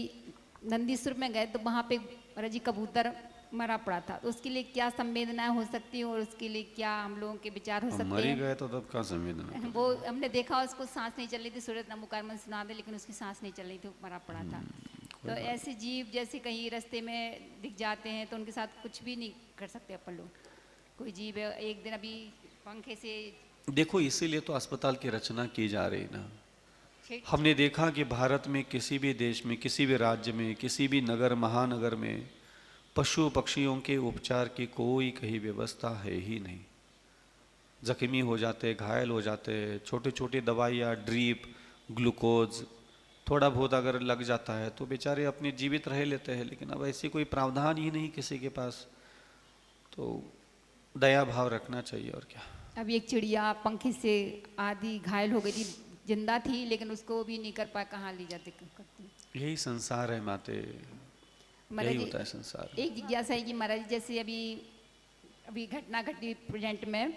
नंदीश्वर में गए तो वहाँ पे महाराज जी कबूतर मरा पड़ा था, तो उसके लिए क्या संवेदनाएं हो सकती हैं और उसके लिए क्या हम लोगों के विचार हो सकते हैं? मरी गए तो तब क्या संवेदना? वो हमने देखा उसको सांस नहीं चल रही थी, सूरज नमोकार मन सुना दे, लेकिन उसकी सांस नहीं चल रही थी, मरा पड़ा था। तो ऐसे जीव जैसे कहीं रास्ते में दिख जाते हैं तो उनके साथ कुछ भी नहीं कर सकते अपन लोग। कोई जीव है, एक दिन अभी पंखे से देखो, इसीलिए तो अस्पताल की रचना की जा रही ना, हमने देखा कि भारत में किसी भी देश में, किसी भी राज्य में, किसी भी नगर महानगर में पशु पक्षियों के उपचार की कोई कहीं व्यवस्था है ही नहीं। जख्मी हो जाते, घायल हो जाते, छोटी छोटी दवाइयाँ, ड्रीप, ग्लूकोज, थोड़ा बहुत अगर लग जाता है तो बेचारे अपने जीवित रह लेते हैं। लेकिन अब ऐसी कोई प्रावधान ही नहीं किसी के पास, तो दया भाव रखना चाहिए और क्या। अब एक चिड़िया पंखे से आधी घायल हो गई थी, जिंदा थी लेकिन उसको भी नहीं कर पाया, कहाँ ले जाते करते। यही संसार है माते, यही होता है संसार। एक जिज्ञासा है कि महाराज जी, जैसे अभी घटना घटी प्रेजेंट में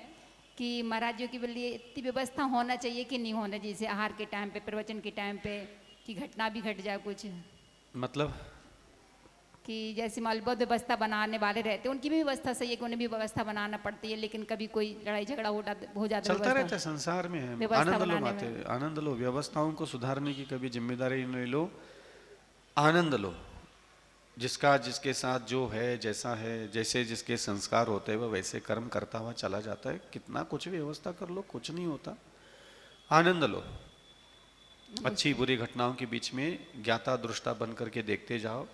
कि महाराज जी के लिए इतनी व्यवस्था होना चाहिए कि नहीं होना, जैसे आहार के टाइम पे, प्रवचन के टाइम पे, कि घटना भी घट जाए कुछ, मतलब कि जैसे मान लो बहुत व्यवस्था बनाने वाले रहते हैं, उनकी भी व्यवस्था सही है कि उन्हें भी व्यवस्था बनाना पड़ती है, लेकिन कभी कोई लड़ाई झगड़ा हो जाता चलता रहता है संसार में। है व्यवस्था आनंद लो बनाने माते, में। आनंद लो। व्यवस्थाओं को सुधारने की कभी जिम्मेदारी नहीं लो, आनंद लो। जिसका जिसके साथ जो है, जैसा है, जैसे जिसके संस्कार होते हैं वह वैसे कर्म करता हुआ चला जाता है। कितना कुछ व्यवस्था कर लो, कुछ नहीं होता। आनंद लो। अच्छी बुरी घटनाओं के बीच में ज्ञाता दृष्टा बन करके देखते जाओ,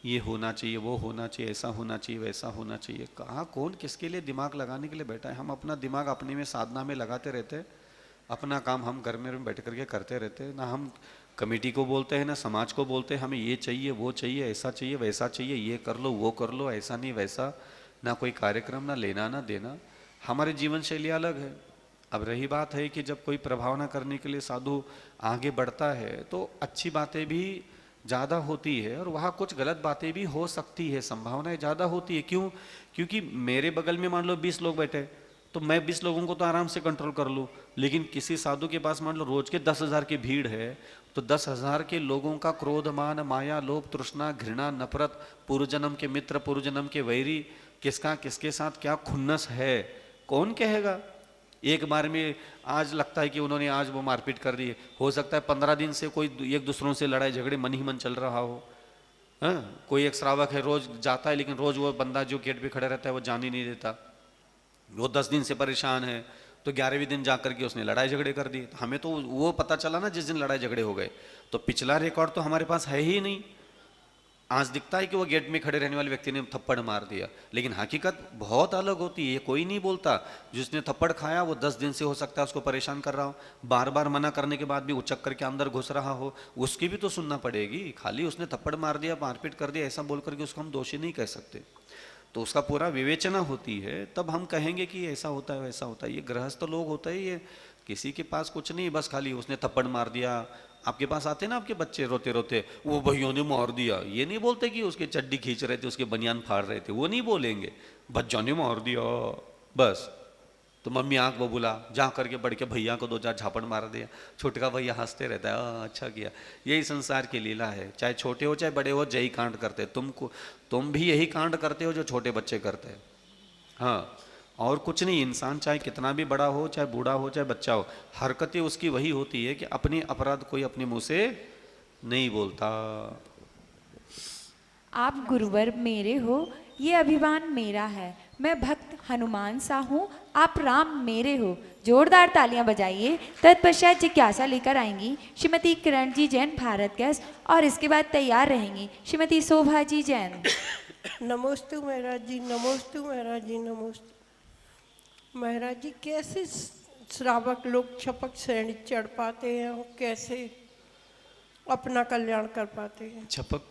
ये होना चाहिए, वो होना चाहिए, ऐसा होना चाहिए, वैसा होना चाहिए। कहाँ कौन किसके लिए दिमाग लगाने के लिए बैठा है। हम अपना दिमाग अपने में साधना में लगाते रहते हैं, अपना काम हम घर में बैठ करके करते रहते हैं। ना हम कमेटी को बोलते हैं, ना समाज को बोलते हैं हमें ये चाहिए, वो चाहिए, ऐसा चाहिए, वैसा चाहिए, ये कर लो, वो कर लो, ऐसा नहीं वैसा। ना कोई कार्यक्रम, ना लेना ना देना। हमारी जीवन शैली अलग है। अब रही बात है कि जब कोई प्रभावना करने के लिए साधु आगे बढ़ता है तो अच्छी बातें भी ज़्यादा होती है और वहाँ कुछ गलत बातें भी हो सकती है, संभावनाएं ज़्यादा होती है। क्यों? क्योंकि मेरे बगल में मान लो 20 लोग बैठे तो मैं 20 लोगों को तो आराम से कंट्रोल कर लूँ, लेकिन किसी साधु के पास मान लो रोज के 10,000 की भीड़ है तो 10,000 के लोगों का क्रोध, मान, माया, लोभ, तृष्णा, घृणा, नफरत, पूर्व जन्म के मित्र, पूर्व जन्म के वैरी, किसका किसके साथ क्या खुन्नस है, कौन कहेगा। एक बार में आज लगता है कि उन्होंने आज वो मारपीट कर दी, हो सकता है 15 दिन से कोई एक दूसरों से लड़ाई झगड़े मन ही मन चल रहा हो। हाँ, कोई एक श्रावक है रोज जाता है लेकिन रोज वो बंदा जो गेट पे खड़ा रहता है वो जान ही नहीं देता। वो 10 दिन से परेशान है तो 11वें दिन जाकर के उसने लड़ाई झगड़े कर दिए। हमें तो वो पता चला ना जिस दिन लड़ाई झगड़े हो गए, तो पिछला रिकॉर्ड तो हमारे पास है ही नहीं। आज दिखता है कि वो गेट में खड़े रहने वाले व्यक्ति ने थप्पड़ मार दिया, लेकिन हकीकत बहुत अलग होती है। कोई नहीं बोलता। जिसने थप्पड़ खाया वो 10 दिन से हो सकता है उसको परेशान कर रहा हो, बार बार मना करने के बाद भी उचक करके अंदर घुस रहा हो, उसकी भी तो सुनना पड़ेगी। खाली उसने थप्पड़ मार दिया, मारपीट कर दिया, ऐसा बोल करके उसको हम दोषी नहीं कह सकते। तो उसका पूरा विवेचना होती है, तब हम कहेंगे कि ऐसा होता है वैसा होता है। ये गृहस्थ लोग होते हैं, ये किसी के पास कुछ नहीं, बस खाली उसने थप्पड़ मार दिया। आपके पास आते ना आपके बच्चे रोते रोते, वो भैयों ने मार दिया, ये नहीं बोलते कि उसके चड्डी खींच रहे थे, उसके बनियान फाड़ रहे थे, वो नहीं बोलेंगे, बच्चों ने मार दिया बस। तो मम्मी आंख बबूला जा करके बढ़ के भैया को 2-4 झापड़ मार दिया, छोटका भैया हंसते रहता है, अच्छा किया। यही संसार की लीला है, चाहे छोटे हो चाहे बड़े हो, यही कांड करते। तुम भी यही कांड करते हो जो छोटे बच्चे करते हैं। हाँ, और कुछ नहीं। इंसान चाहे कितना भी बड़ा हो, चाहे बूढ़ा हो, चाहे बच्चा हो, हरकतें उसकी वही होती है कि अपने अपराध कोई अपने मुंह से नहीं बोलता। आप गुरुवर मेरे हो, ये अभिमान मेरा है, मैं भक्त हनुमान सा हूँ, आप राम मेरे हो। जोरदार तालियां बजाइए। तत्पश्चात जिज्ञासा लेकर आएंगी श्रीमती किरण जी जैन, भारत गैस, और इसके बाद तैयार रहेंगी श्रीमती शोभा जी जैन। नमोस्तु महाराज जी, नमोस्तु महाराज जी, नमोस्तु महाराज जी। कैसे श्रावक लोग छपक श्रेणी चढ़ पाते हैं और कैसे अपना कल्याण कर पाते हैं? छपक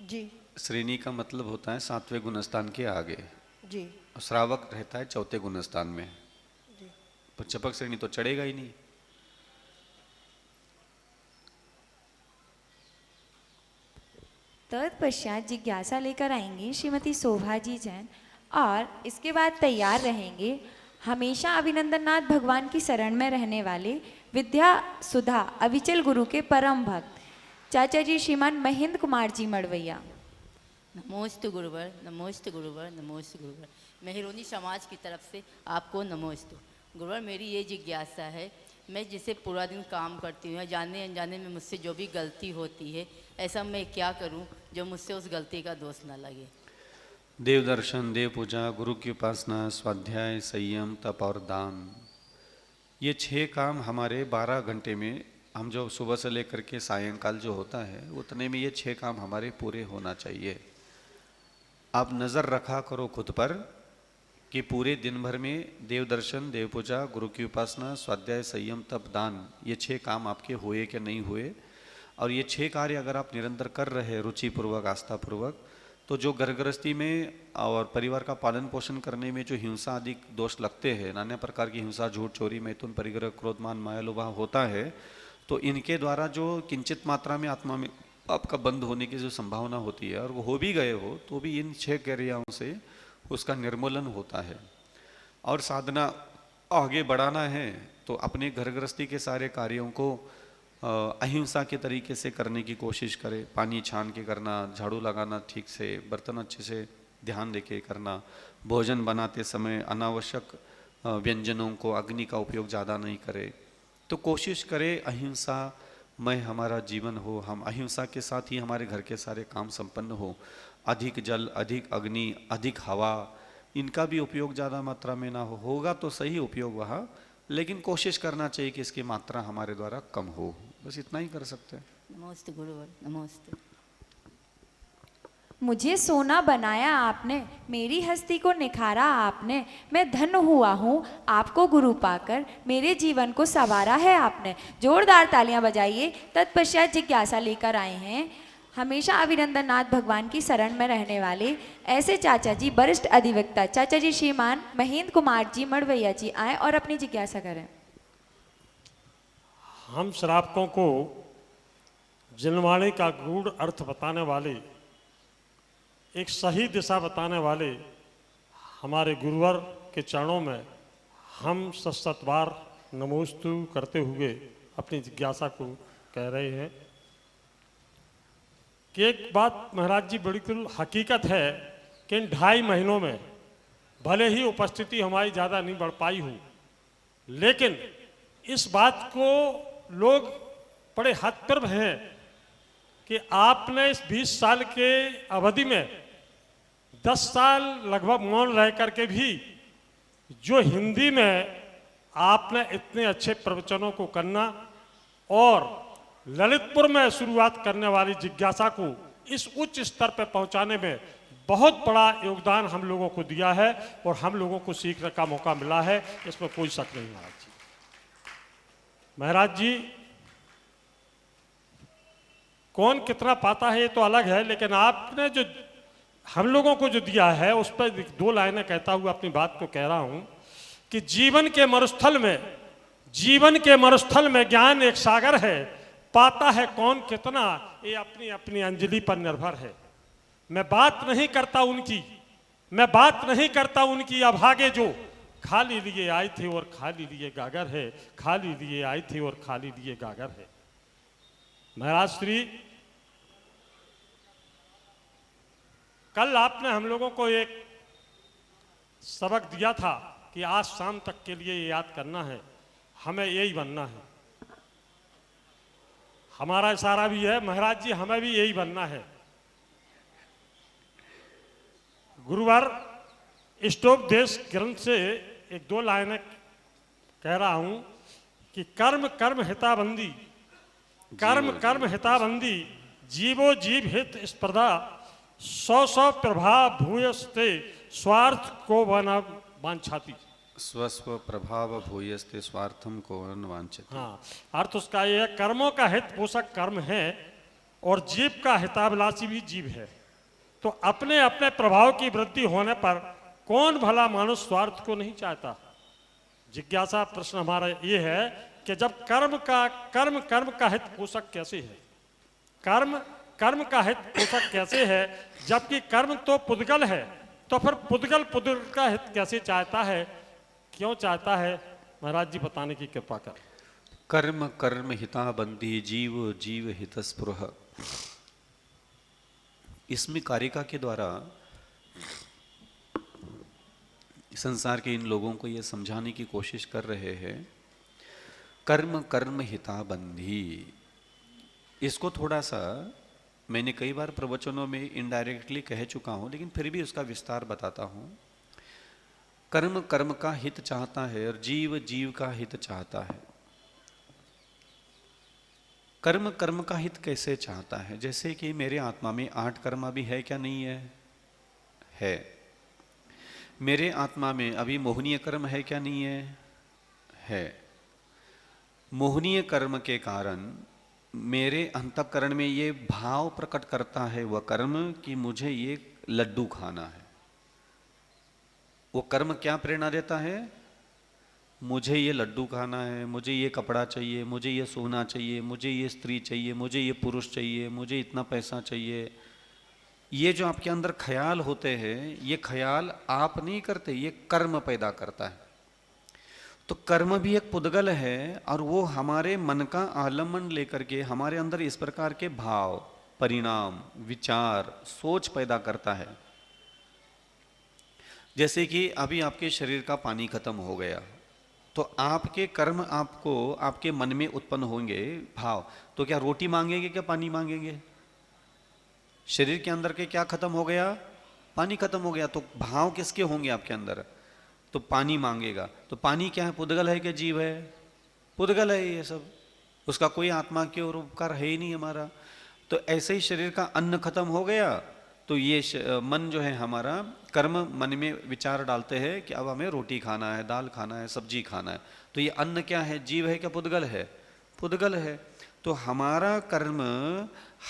जी श्रेणी का मतलब होता है 7वें गुणस्थान के आगे, जी। और श्रावक रहता है 4थे गुणस्थान में। जी। पर छपक श्रेणी तो चढ़ेगा ही नहीं। तत्पश्चात जिज्ञासा लेकर आएंगी श्रीमती शोभा जी जैन, और इसके बाद तैयार रहेंगे हमेशा अभिनंदननाथ भगवान की शरण में रहने वाले विद्या सुधा अविचल गुरु के परम भक्त चाचा जी श्रीमान महेंद्र कुमार जी मड़वैया। नमोस्तु गुरुवर, नमोस्तु गुरुवर, नमोस्तु गुरुवर। मेहरोनी समाज की तरफ से आपको नमोस्तु गुरुवर। मेरी ये जिज्ञासा है, मैं जिसे पूरा दिन काम करती हूँ, जाने अनजाने में मुझसे जो भी गलती होती है, ऐसा मैं क्या करूँ जो मुझसे उस गलती का दोष न लगे? देव दर्शन, देव पूजा, गुरु की उपासना, स्वाध्याय, संयम, तप और दान, ये 6 काम हमारे 12 घंटे में हम जो सुबह से लेकर के सायंकाल जो होता है उतने में ये 6 काम हमारे पूरे होना चाहिए। आप नज़र रखा करो खुद पर कि पूरे दिन भर में देव दर्शन, देव पूजा, गुरु की उपासना, स्वाध्याय, संयम, तप, दान, ये 6 काम आपके हुए कि नहीं हुए। और ये 6 कार्य अगर आप निरंतर कर रहे हैं रुचिपूर्वक, आस्थापूर्वक, तो जो घर गृहस्थी में और परिवार का पालन पोषण करने में जो हिंसा आदि दोष लगते हैं, नाना प्रकार की हिंसा, झूठ, चोरी, मैथुन, परिग्रह, क्रोध, मान, माया, लोभ होता है, तो इनके द्वारा जो किंचित मात्रा में आत्मा में आपका बंद होने की जो संभावना होती है, और वो हो भी गए हो तो भी इन 6 क्रियाओं से उसका निर्मूलन होता है। और साधना आगे बढ़ाना है तो अपने घर गृहस्थी के सारे कार्यों को अहिंसा के तरीके से करने की कोशिश करें। पानी छान के करना, झाड़ू लगाना ठीक से, बर्तन अच्छे से ध्यान देके करना, भोजन बनाते समय अनावश्यक व्यंजनों को, अग्नि का उपयोग ज़्यादा नहीं करें। तो कोशिश करें अहिंसा में हमारा जीवन हो, हम अहिंसा के साथ ही हमारे घर के सारे काम संपन्न हो। अधिक जल, अधिक अग्नि, अधिक हवा, इनका भी उपयोग ज़्यादा मात्रा में ना होगा तो सही उपयोग वहाँ, लेकिन कोशिश करना चाहिए कि इसकी मात्रा हमारे द्वारा कम हो। बस इतना ही कर सकते हैं। नमस्ते गुरुवर, नमस्ते। मुझे सोना बनाया आपने, मेरी हस्ती को निखारा आपने, मैं धन्य हुआ हूँ आपको गुरु पाकर, मेरे जीवन को संवारा है आपने। जोरदार तालियां बजाइए। तत्पश्चात जिज्ञासा लेकर आए हैं हमेशा अभिनंदन नाथ भगवान की शरण में रहने वाले ऐसे चाचा जी, वरिष्ठ अधिवक्ता चाचा जी श्रीमान महेंद्र कुमार जी मड़वैया जी, आए और अपनी जिज्ञासा करें। हम श्रावकों को जनवाणी का गूढ़ अर्थ बताने वाले, एक सही दिशा बताने वाले हमारे गुरुवर के चरणों में हम सशत बार नमोस्तु करते हुए अपनी जिज्ञासा को कह रहे हैं कि एक बात महाराज जी बिल्कुल हकीकत है कि इन 2.5 महीनों में भले ही उपस्थिति हमारी ज़्यादा नहीं बढ़ पाई हो, लेकिन इस बात को लोग बड़े हतप्रभ हैं कि आपने इस 20 साल के अवधि में 10 साल लगभग मौन रह करके भी जो हिंदी में आपने इतने अच्छे प्रवचनों को करना और ललितपुर में शुरुआत करने वाली जिज्ञासा को इस उच्च स्तर पर पहुंचाने में बहुत बड़ा योगदान हम लोगों को दिया है और हम लोगों को सीखने का मौका मिला है, इसमें कोई शक नहीं। महाराज जी कौन कितना पाता है ये तो अलग है, लेकिन आपने जो हम लोगों को जो दिया है उस पर 2 लाइनें कहता हुआ अपनी बात को कह रहा हूं कि जीवन के मरुस्थल में ज्ञान एक सागर है, पाता है कौन कितना, ये अपनी अपनी अंजलि पर निर्भर है। मैं बात नहीं करता उनकी अभागे जो खाली लिए आई थी और खाली लिए गागर है, खाली लिए आई थी और खाली लिए गागर है। महाराज श्री कल आपने हम लोगों को एक सबक दिया था कि आज शाम तक के लिए ये याद करना है, हमें यही बनना है। हमारा इशारा भी है महाराज जी, हमें भी यही बनना है। गुरुवार इष्टोपदेश ग्रंथ से 1-2 लाइनें कह रहा हूं कि कर्म कर्म हिताबंदी जीवो जीव हित स्पर्धा 100 प्रभाव भूयस्ते स्वार्थ को वांछाती। स्वस्व प्रभाव भूयस्ते स्वार्थम को वांछति। हाँ, अर्थ उसका यह कर्मों का हित पोषक कर्म है और जीव का हिताभिलाषी भी जीव है। तो अपने अपने प्रभाव की वृद्धि होने पर कौन भला मानुष स्वार्थ को नहीं चाहता। जिज्ञासा प्रश्न हमारा ये है कि जब कर्म का हित पोषक कैसे है, कर्म का हित पोषक कैसे है, जबकि कर्म तो पुद्गल है, तो फिर पुद्गल का हित कैसे चाहता है, क्यों चाहता है? महाराज जी बताने की कृपा कर। कर्म कर्म हिताबंदी जीव जीव हितस्पृह। इसमें कारिका के द्वारा संसार के इन लोगों को यह समझाने की कोशिश कर रहे हैं कर्म कर्म हिताबंदी। इसको थोड़ा सा मैंने कई बार प्रवचनों में इनडायरेक्टली कह चुका हूं, लेकिन फिर भी उसका विस्तार बताता हूं। कर्म कर्म का हित चाहता है और जीव जीव का हित चाहता है। कर्म कर्म का हित कैसे चाहता है? जैसे कि मेरे आत्मा में 8 कर्म अभी है क्या नहीं है? है। मेरे आत्मा में अभी मोहनीय कर्म है क्या नहीं है? है। मोहनीय कर्म के कारण मेरे अंतःकरण में ये भाव प्रकट करता है वह कर्म कि मुझे ये लड्डू खाना है। वो कर्म क्या प्रेरणा देता है? मुझे ये लड्डू खाना है, मुझे ये कपड़ा चाहिए, मुझे ये सोना चाहिए, मुझे ये स्त्री चाहिए, मुझे ये पुरुष चाहिए, मुझे इतना पैसा चाहिए। ये जो आपके अंदर ख्याल होते हैं, ये ख्याल आप नहीं करते, ये कर्म पैदा करता है। तो कर्म भी एक पुद्गल है और वो हमारे मन का आलम्बन लेकर के हमारे अंदर इस प्रकार के भाव, परिणाम, विचार, सोच पैदा करता है। जैसे कि अभी आपके शरीर का पानी खत्म हो गया, तो आपके कर्म आपको आपके मन में उत्पन्न होंगे भाव, तो क्या रोटी मांगेंगे क्या पानी मांगेंगे? शरीर के अंदर के क्या खत्म हो गया? पानी खत्म हो गया, तो भाव किसके होंगे आपके अंदर? तो पानी मांगेगा। तो पानी क्या है? पुद्गल है कि जीव है? पुद्गल है ये सब, उसका कोई आत्मा के और उपकार है ही नहीं हमारा। तो ऐसे ही शरीर का अन्न खत्म हो गया, तो ये मन जो है हमारा, कर्म मन में विचार डालते हैं कि अब हमें रोटी खाना है, दाल खाना है, सब्जी खाना है। तो ये अन्न क्या है? जीव है क्या पुद्गल है? पुद्गल है। तो हमारा कर्म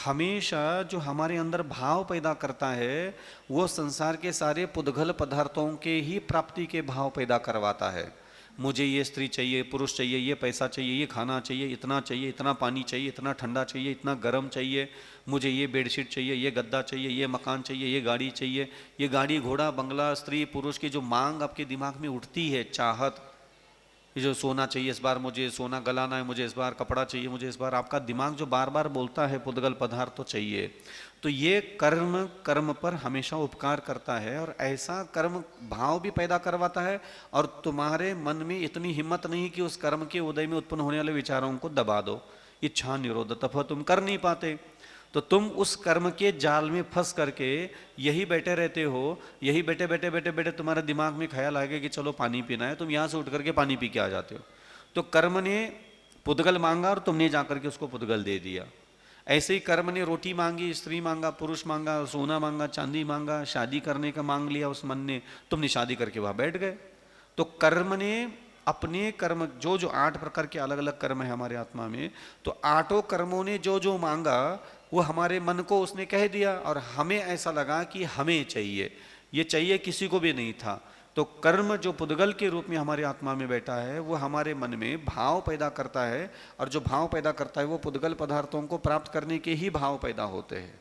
हमेशा जो हमारे अंदर भाव पैदा करता है वो संसार के सारे पुद्गल पदार्थों के ही प्राप्ति के भाव पैदा करवाता है। मुझे ये स्त्री चाहिए, पुरुष चाहिए, ये पैसा चाहिए, ये खाना चाहिए, इतना पानी चाहिए, इतना ठंडा चाहिए, इतना गर्म चाहिए, मुझे ये बेडशीट चाहिए, ये गद्दा चाहिए, ये मकान चाहिए, ये गाड़ी चाहिए। ये गाड़ी, घोड़ा, बंगला, स्त्री, पुरुष की जो मांग आपके दिमाग में उठती है, चाहत, ये जो सोना चाहिए इस बार, मुझे सोना गलाना है, मुझे इस बार कपड़ा चाहिए, मुझे इस बार, आपका दिमाग जो बार बार बोलता है पुद्गल पदार्थ तो चाहिए, तो ये कर्म कर्म पर हमेशा उपकार करता है और ऐसा कर्म भाव भी पैदा करवाता है। और तुम्हारे मन में इतनी हिम्मत नहीं कि उस कर्म के उदय में उत्पन्न होने वाले विचारों को दबा दो, इच्छा निरोध तथा तुम कर नहीं पाते। तो तुम उस कर्म के जाल में फंस करके यही बैठे रहते हो, यही बैठे बैठे बैठे बैठे तुम्हारे दिमाग में ख्याल आएगा कि चलो पानी पीना है, तुम यहाँ से उठ करके पानी पी के आ जाते हो। तो कर्म ने पुद्गल मांगा और तुमने जाकर के उसको पुद्गल दे दिया। ऐसे ही कर्म ने रोटी मांगी, स्त्री मांगा, पुरुष मांगा, सोना मांगा, चांदी मांगा, शादी करने का मांग लिया उस मन ने, तुमने शादी करके वहां बैठ गए। तो कर्म ने अपने कर्म, जो जो 8 प्रकार के अलग अलग कर्म है हमारे आत्मा में, तो 8 कर्मों ने जो जो मांगा वो हमारे मन को उसने कह दिया और हमें ऐसा लगा कि हमें चाहिए, ये चाहिए किसी को भी नहीं था। तो कर्म जो पुद्गल के रूप में हमारे आत्मा में बैठा है वो हमारे मन में भाव पैदा करता है और जो भाव पैदा करता है वो पुद्गल पदार्थों को प्राप्त करने के ही भाव पैदा होते हैं।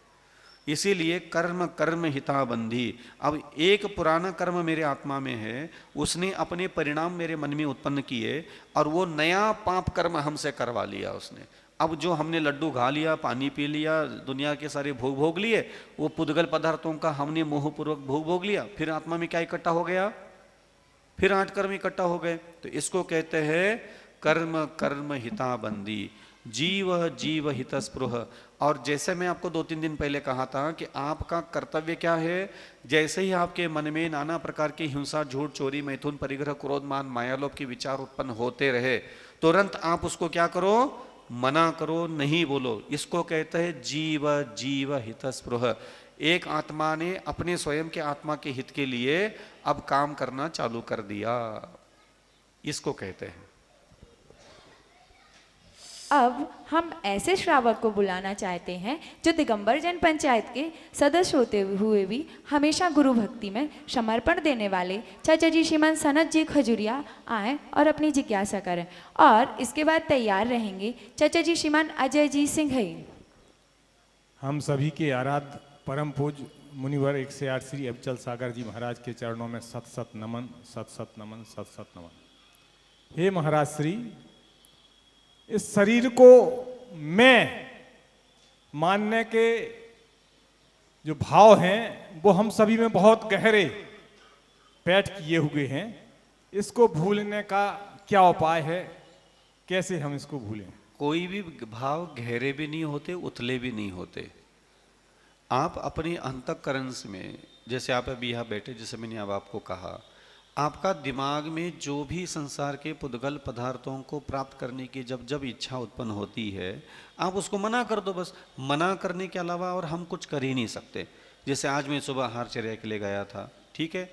इसीलिए कर्म कर्म हिताबंधी। अब एक पुराना कर्म मेरे आत्मा में है, उसने अपने परिणाम मेरे मन में उत्पन्न किए और वो नया पाप कर्म हमसे करवा लिया उसने। अब जो हमने लड्डू खा लिया, पानी पी लिया, दुनिया के सारे भोग भोग लिए, वो पुद्गल पदार्थों का हमने मोहपूर्वक भोग भोग लिया, फिर आत्मा में क्या इकट्ठा हो गया? फिर 8 कर्म इकट्ठा हो गए। तो इसको कहते हैं कर्म कर्म हिताबंदी, जीव जीव हितस्पृह। और जैसे मैं आपको 2-3 दिन पहले कहा था कि आपका कर्तव्य क्या है, जैसे ही आपके मन में नाना प्रकार की हिंसा, झूठ, चोरी, मैथुन, परिग्रह, क्रोध, मान, मायालोभ के विचार उत्पन्न होते रहे, तुरंत आप उसको क्या करो? मना करो, नहीं बोलो। इसको कहते हैं जीव जीव हितस्पृह। एक आत्मा ने अपने स्वयं के आत्मा के हित के लिए अब काम करना चालू कर दिया, इसको कहते हैं। अब हम ऐसे श्रावक को बुलाना चाहते हैं जो दिगंबर जन पंचायत के सदस्य होते हुए भी हमेशा गुरु भक्ति में समर्पण देने वाले चाचा जी श्रीमान सनत जी खजुरिया आए और अपनी जिज्ञासा करें। और इसके बाद तैयार रहेंगे चाचा जी श्रीमान अजय जी सिंघई। हम सभी के आराध्य परम पूज्य मुनिवर 108 श्री अविचल सागर जी महाराज के चरणों में सत सत नमन, सत सत नमन, सत सत नमन। हे महाराज श्री, इस शरीर को मैं मानने के जो भाव हैं वो हम सभी में बहुत गहरे पैठ किए हुए हैं। इसको भूलने का क्या उपाय है? कैसे हम इसको भूलें? कोई भी भाव गहरे भी नहीं होते, उथले भी नहीं होते। आप अपने अंतःकरण में, जैसे आप अभी यहाँ बैठे, जैसे मैंने अब आपको कहा, आपका दिमाग में जो भी संसार के पुद्गल पदार्थों को प्राप्त करने की जब जब इच्छा उत्पन्न होती है, आप उसको मना कर दो बस। मना करने के अलावा और हम कुछ कर ही नहीं सकते। जैसे आज मैं सुबह आहारचर्या के लिए गया था, ठीक है,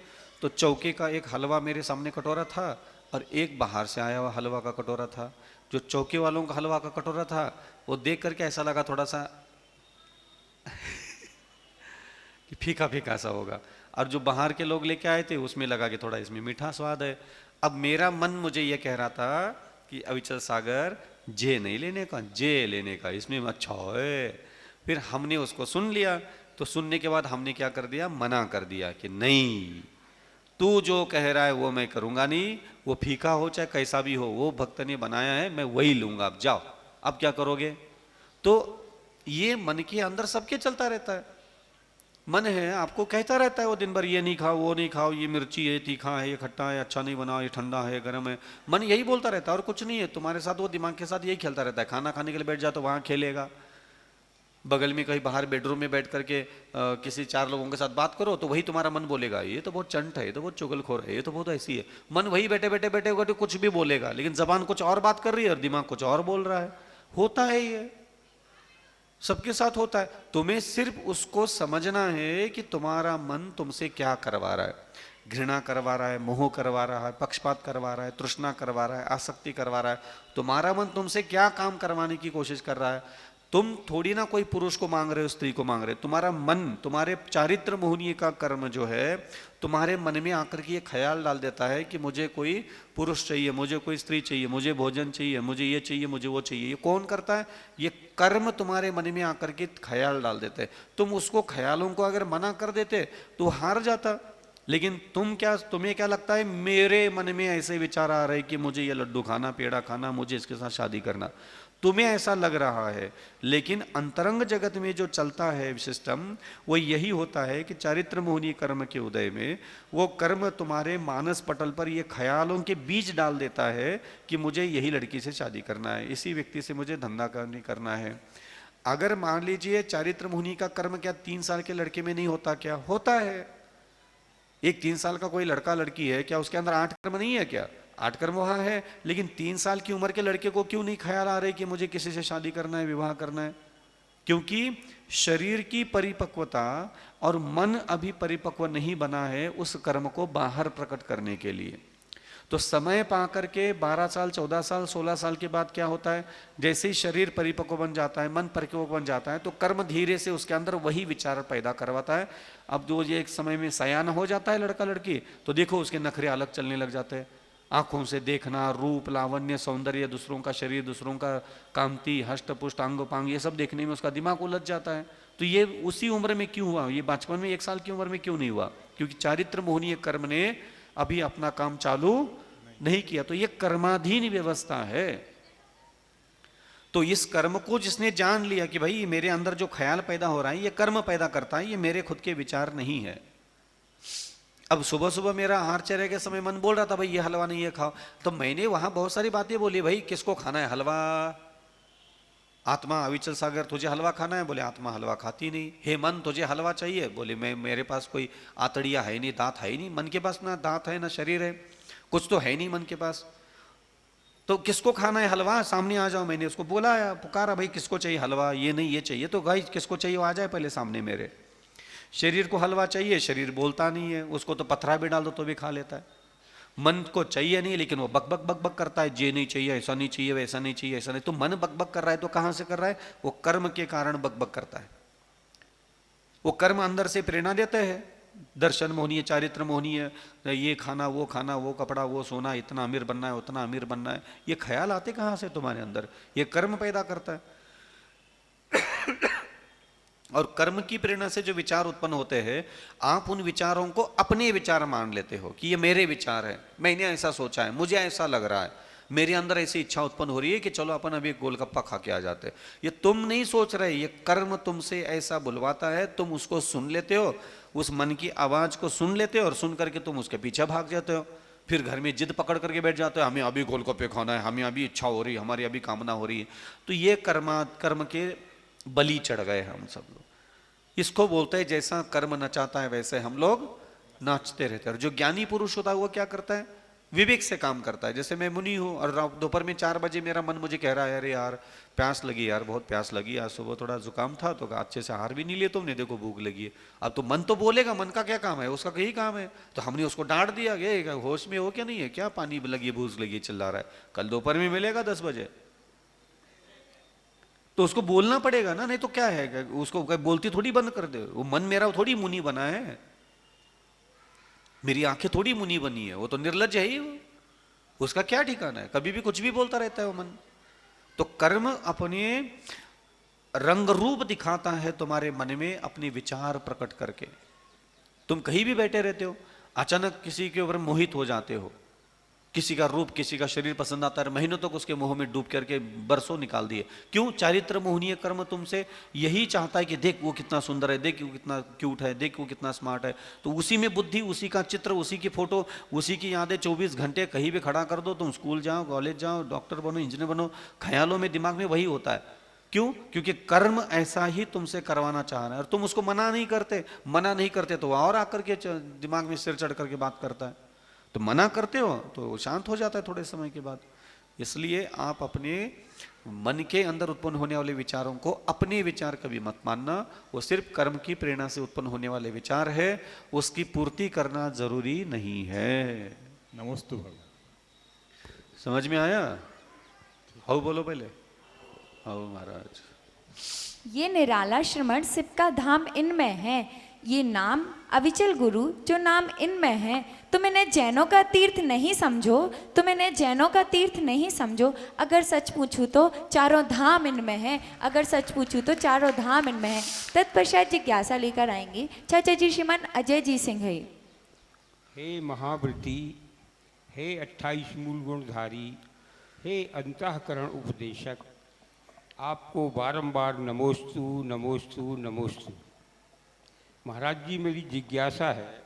तो चौके का एक हलवा मेरे सामने कटोरा था और एक बाहर से आया हुआ हलवा का कटोरा था। जो चौके वालों का हलवा का कटोरा था वो देख करके ऐसा लगा थोड़ा सा कि फीका फीका सा होगा, और जो बाहर के लोग लेके आए थे उसमें लगा कि थोड़ा इसमें मीठा स्वाद है। अब मेरा मन मुझे ये कह रहा था कि अविचल सागर जे नहीं लेने का, जे लेने का, इसमें अच्छा है। फिर हमने उसको सुन लिया, तो सुनने के बाद हमने क्या कर दिया, मना कर दिया कि नहीं, तू जो कह रहा है वो मैं करूँगा नहीं, वो फीका हो चाहे कैसा भी हो, वो भक्त ने बनाया है, मैं वही लूँगा। अब जाओ, अब क्या करोगे। तो ये मन के अंदर सबके चलता रहता है। मन है आपको कहता रहता है वो दिन भर, ये नहीं खाओ, वो नहीं खाओ, ये मिर्ची है, तीखा है, ये खट्टा है, अच्छा नहीं बना, ये ठंडा है, गर्म है। मन यही बोलता रहता है और कुछ नहीं है। तुम्हारे साथ वो दिमाग के साथ यही खेलता रहता है। खाना खाने के लिए बैठ जाओ तो वहाँ खेलेगा, बगल में कहीं बाहर बेडरूम में बैठ करके किसी 4 लोगों के साथ बात करो तो वही तुम्हारा मन बोलेगा, ये तो बहुत चंट है, ये तो बहुत चुगलखोर है, ये तो बहुत ऐसी है। मन वही बैठे बैठे बैठे बैठे कुछ भी बोलेगा, लेकिन जबान कुछ और बात कर रही है और दिमाग कुछ और बोल रहा है। होता है ये, सबके साथ होता है। तुम्हें सिर्फ उसको समझना है कि तुम्हारा मन तुमसे क्या करवा रहा है। घृणा करवा रहा है, मोह करवा रहा है, पक्षपात करवा रहा है, तृष्णा करवा रहा है, आसक्ति करवा रहा है। तुम्हारा मन तुमसे क्या काम करवाने की कोशिश कर रहा है। तुम थोड़ी ना कोई पुरुष को मांग रहे हो, स्त्री को मांग रहे हो। तुम्हारा मन, तुम्हारे चारित्र मोहनीय का कर्म जो है, तुम्हारे मन में आकर के ये ख्याल डाल देता है कि मुझे कोई पुरुष चाहिए, मुझे कोई स्त्री चाहिए, मुझे भोजन चाहिए, मुझे ये चाहिए, मुझे वो चाहिए। ये कौन करता है, ये कर्म तुम्हारे मन में आकर के ख्याल डाल देते हैं। तुम उसको ख्यालों को अगर मना कर देते तो हार जाता। लेकिन तुम्हें क्या लगता है, मेरे मन में ऐसे विचार आ रहे कि मुझे ये लड्डू खाना, पेड़ा खाना, मुझे इसके साथ शादी करना। तुम्हें ऐसा लग रहा है, लेकिन अंतरंग जगत में जो चलता है सिस्टम, वो यही होता है कि चारित्र मोहनी कर्म के उदय में वो कर्म तुम्हारे मानस पटल पर ये ख्यालों के बीज डाल देता है कि मुझे यही लड़की से शादी करना है, इसी व्यक्ति से मुझे धंधा करना है। अगर मान लीजिए चारित्र मोहनी का कर्म क्या 3 साल के लड़के में नहीं होता, क्या होता है। एक 3 साल का कोई लड़का लड़की है, क्या उसके अंदर 8 कर्म नहीं है, क्या 8 कर्म वहाँ है। लेकिन 3 साल की उम्र के लड़के को क्यों नहीं ख्याल आ रहे कि मुझे किसी से शादी करना है, विवाह करना है। क्योंकि शरीर की परिपक्वता और मन अभी परिपक्व नहीं बना है उस कर्म को बाहर प्रकट करने के लिए। तो समय पा करके 12 साल, 14 साल, 16 साल के बाद क्या होता है, जैसे ही शरीर परिपक्व बन जाता है, मन परिपक्व बन जाता है, तो कर्म धीरे से उसके अंदर वही विचार पैदा करवाता है। अब जो ये एक समय में सयान हो जाता है लड़का लड़की, तो देखो उसके नखरे अलग चलने लग जाते हैं। आंखों से देखना, रूप, लावण्य, सौंदर्य, दूसरों का शरीर, दूसरों का कांति, हष्ट पुष्ट, अंग पांग, ये सब देखने में उसका दिमाग उलझ जाता है। तो ये उसी उम्र में क्यों हुआ, ये बचपन में 1 साल की उम्र में क्यों नहीं हुआ, क्योंकि चारित्र मोहनीय कर्म ने अभी अपना काम चालू नहीं किया। तो ये कर्माधीन व्यवस्था है। तो इस कर्म को जिसने जान लिया कि भाई मेरे अंदर जो ख्याल पैदा हो रहा है ये कर्म पैदा करता है, ये मेरे खुद के विचार नहीं है। अब सुबह सुबह मेरा आहारचर्या के समय मन बोल रहा था भाई ये हलवा नहीं है खाओ, तो मैंने वहां बहुत सारी बातें बोली, भाई किसको खाना है हलवा, आत्मा अविचल सागर तुझे हलवा खाना है, बोले आत्मा हलवा खाती नहीं। हे मन तुझे हलवा चाहिए, बोले मैं मेरे पास कोई आतड़िया है नहीं, दांत है नहीं, मन के पास ना दांत है ना शरीर है, कुछ तो है नहीं मन के पास। तो किसको खाना है हलवा, सामने आ जाओ। मैंने उसको बोला, पुकारा, भाई किसको चाहिए हलवा, ये नहीं ये चाहिए, तो भाई किसको चाहिए वो आ जाए पहले सामने मेरे। शरीर को हलवा चाहिए, शरीर बोलता नहीं है, उसको तो पथरा भी डाल दो तो भी खा लेता है। मन को चाहिए नहीं, लेकिन वो बक बक बक बक करता है, ये नहीं चाहिए, ऐसा नहीं चाहिए, वैसा नहीं चाहिए, ऐसा नहीं। तो मन बक बक कर रहा है, तो कहां से कर रहा है, वो कर्म के कारण बक बक करता है। वो कर्म अंदर से प्रेरणा देते हैं, दर्शन मोहनीय, चारित्र मोहनीय, ये खाना, वो कपड़ा, वो सोना, इतना अमीर बनना है, उतना अमीर बनना है। ये ख्याल आते कहां से तुम्हारे अंदर, ये कर्म पैदा करता है। और कर्म की प्रेरणा से जो विचार उत्पन्न होते हैं, आप उन विचारों को अपने विचार मान लेते हो कि ये मेरे विचार है, मैंने ऐसा सोचा है, मुझे ऐसा लग रहा है, मेरे अंदर ऐसी इच्छा उत्पन्न हो रही है कि चलो अपन अभी गोलगप्पा खा के आ जाते। ये तुम नहीं सोच रहे, ये कर्म तुमसे ऐसा बुलवाता है, तुम उसको सुन लेते हो, उस मन की आवाज को सुन लेते हो और सुन करके तुम उसके पीछे भाग जाते हो। फिर घर में जिद पकड़ करके बैठ जाते हो, हमें अभी गोलगप्पे खाना है, हमें अभी इच्छा हो रही है, हमारी अभी कामना हो रही है। तो ये कर्म के बलि चढ़ गए हम सब लोग। इसको बोलते हैं जैसा कर्म नचाता है वैसे हम लोग नाचते रहते हैं। और जो ज्ञानी पुरुष होता है वो क्या करता है, विवेक से काम करता है। जैसे मैं मुनि हूं और दोपहर में 4 बजे मेरा मन मुझे कह रहा है अरे यार प्यास लगी, यार बहुत प्यास लगी, आज सुबह थोड़ा जुकाम था तो अच्छे से आहार भी नहीं लिया तुमने, देखो भूख लगी है। अब तो मन तो बोलेगा, मन का क्या काम है, उसका यही काम है। तो हमने उसको डांट दिया, गया होश में हो क्या नहीं है, क्या पानी लगी भूख लगी चिल्ला रहा है, कल दोपहर में मिलेगा 10 बजे। तो उसको बोलना पड़ेगा ना, नहीं तो क्या है, उसको बोलती थोड़ी बंद कर दे। वो मन मेरा थोड़ी मुनि बना है, मेरी आंखें थोड़ी मुनि बनी है, वो तो निर्लज्ज है ही वो, उसका क्या ठिकाना है, कभी भी कुछ भी बोलता रहता है वो मन। तो कर्म अपने रंग रूप दिखाता है तुम्हारे मन में अपने विचार प्रकट करके। तुम कहीं भी बैठे रहते हो, अचानक किसी के ऊपर मोहित हो जाते हो, किसी का रूप किसी का शरीर पसंद आता है, महीनों तक उसके मोह में डूब करके बरसों निकाल दिए। क्यों? चारित्र मोहनीय कर्म तुमसे यही चाहता है कि देख वो कितना सुंदर है, देख वो कितना क्यूट है, देख वो कितना स्मार्ट है। तो उसी में बुद्धि, उसी का चित्र, उसी की फोटो, उसी की यादें 24 घंटे कहीं भी खड़ा कर दो, तुम स्कूल जाओ, कॉलेज जाओ, डॉक्टर बनो, इंजीनियर बनो, ख्यालों में दिमाग में वही होता है। क्यों? क्योंकि कर्म ऐसा ही तुमसे करवाना चाह रहा है और तुम उसको मना नहीं करते तो और आकर के दिमाग में सिर चढ़ करके बात करता है। तो मना करते हो तो शांत हो जाता है थोड़े समय के बाद। इसलिए आप अपने मन के अंदर उत्पन्न होने वाले विचारों को अपने विचार कभी मत मानना, वो सिर्फ कर्म की प्रेरणा से उत्पन्न होने वाले विचार है, उसकी पूर्ति करना जरूरी नहीं है। नमोस्तु भगवान। समझ में आया? हाउ बोलो पहले, हाउ महाराज। ये निराला श्रमण शिव का धाम इनमें है, ये नाम अविचल गुरु जो नाम इनमें है। तुम इन्हें जैनों का तीर्थ नहीं समझो, तुम इन्हें जैनों का तीर्थ नहीं समझो। अगर सच पूछूं तो चारों धाम इनमें है, अगर सच पूछूं तो चारों धाम इनमें है। तत्पश्चात जिज्ञासा लेकर आएंगे चाचा जी श्रीमान अजय जी सिंह। हे महावृत्ति, हे 28 मूल गुणधारी, हे अंतःकरण उपदेशक, आपको बारंबार नमोस्तु नमोस्तु नमोस्तु। महाराज जी मेरी जिज्ञासा है,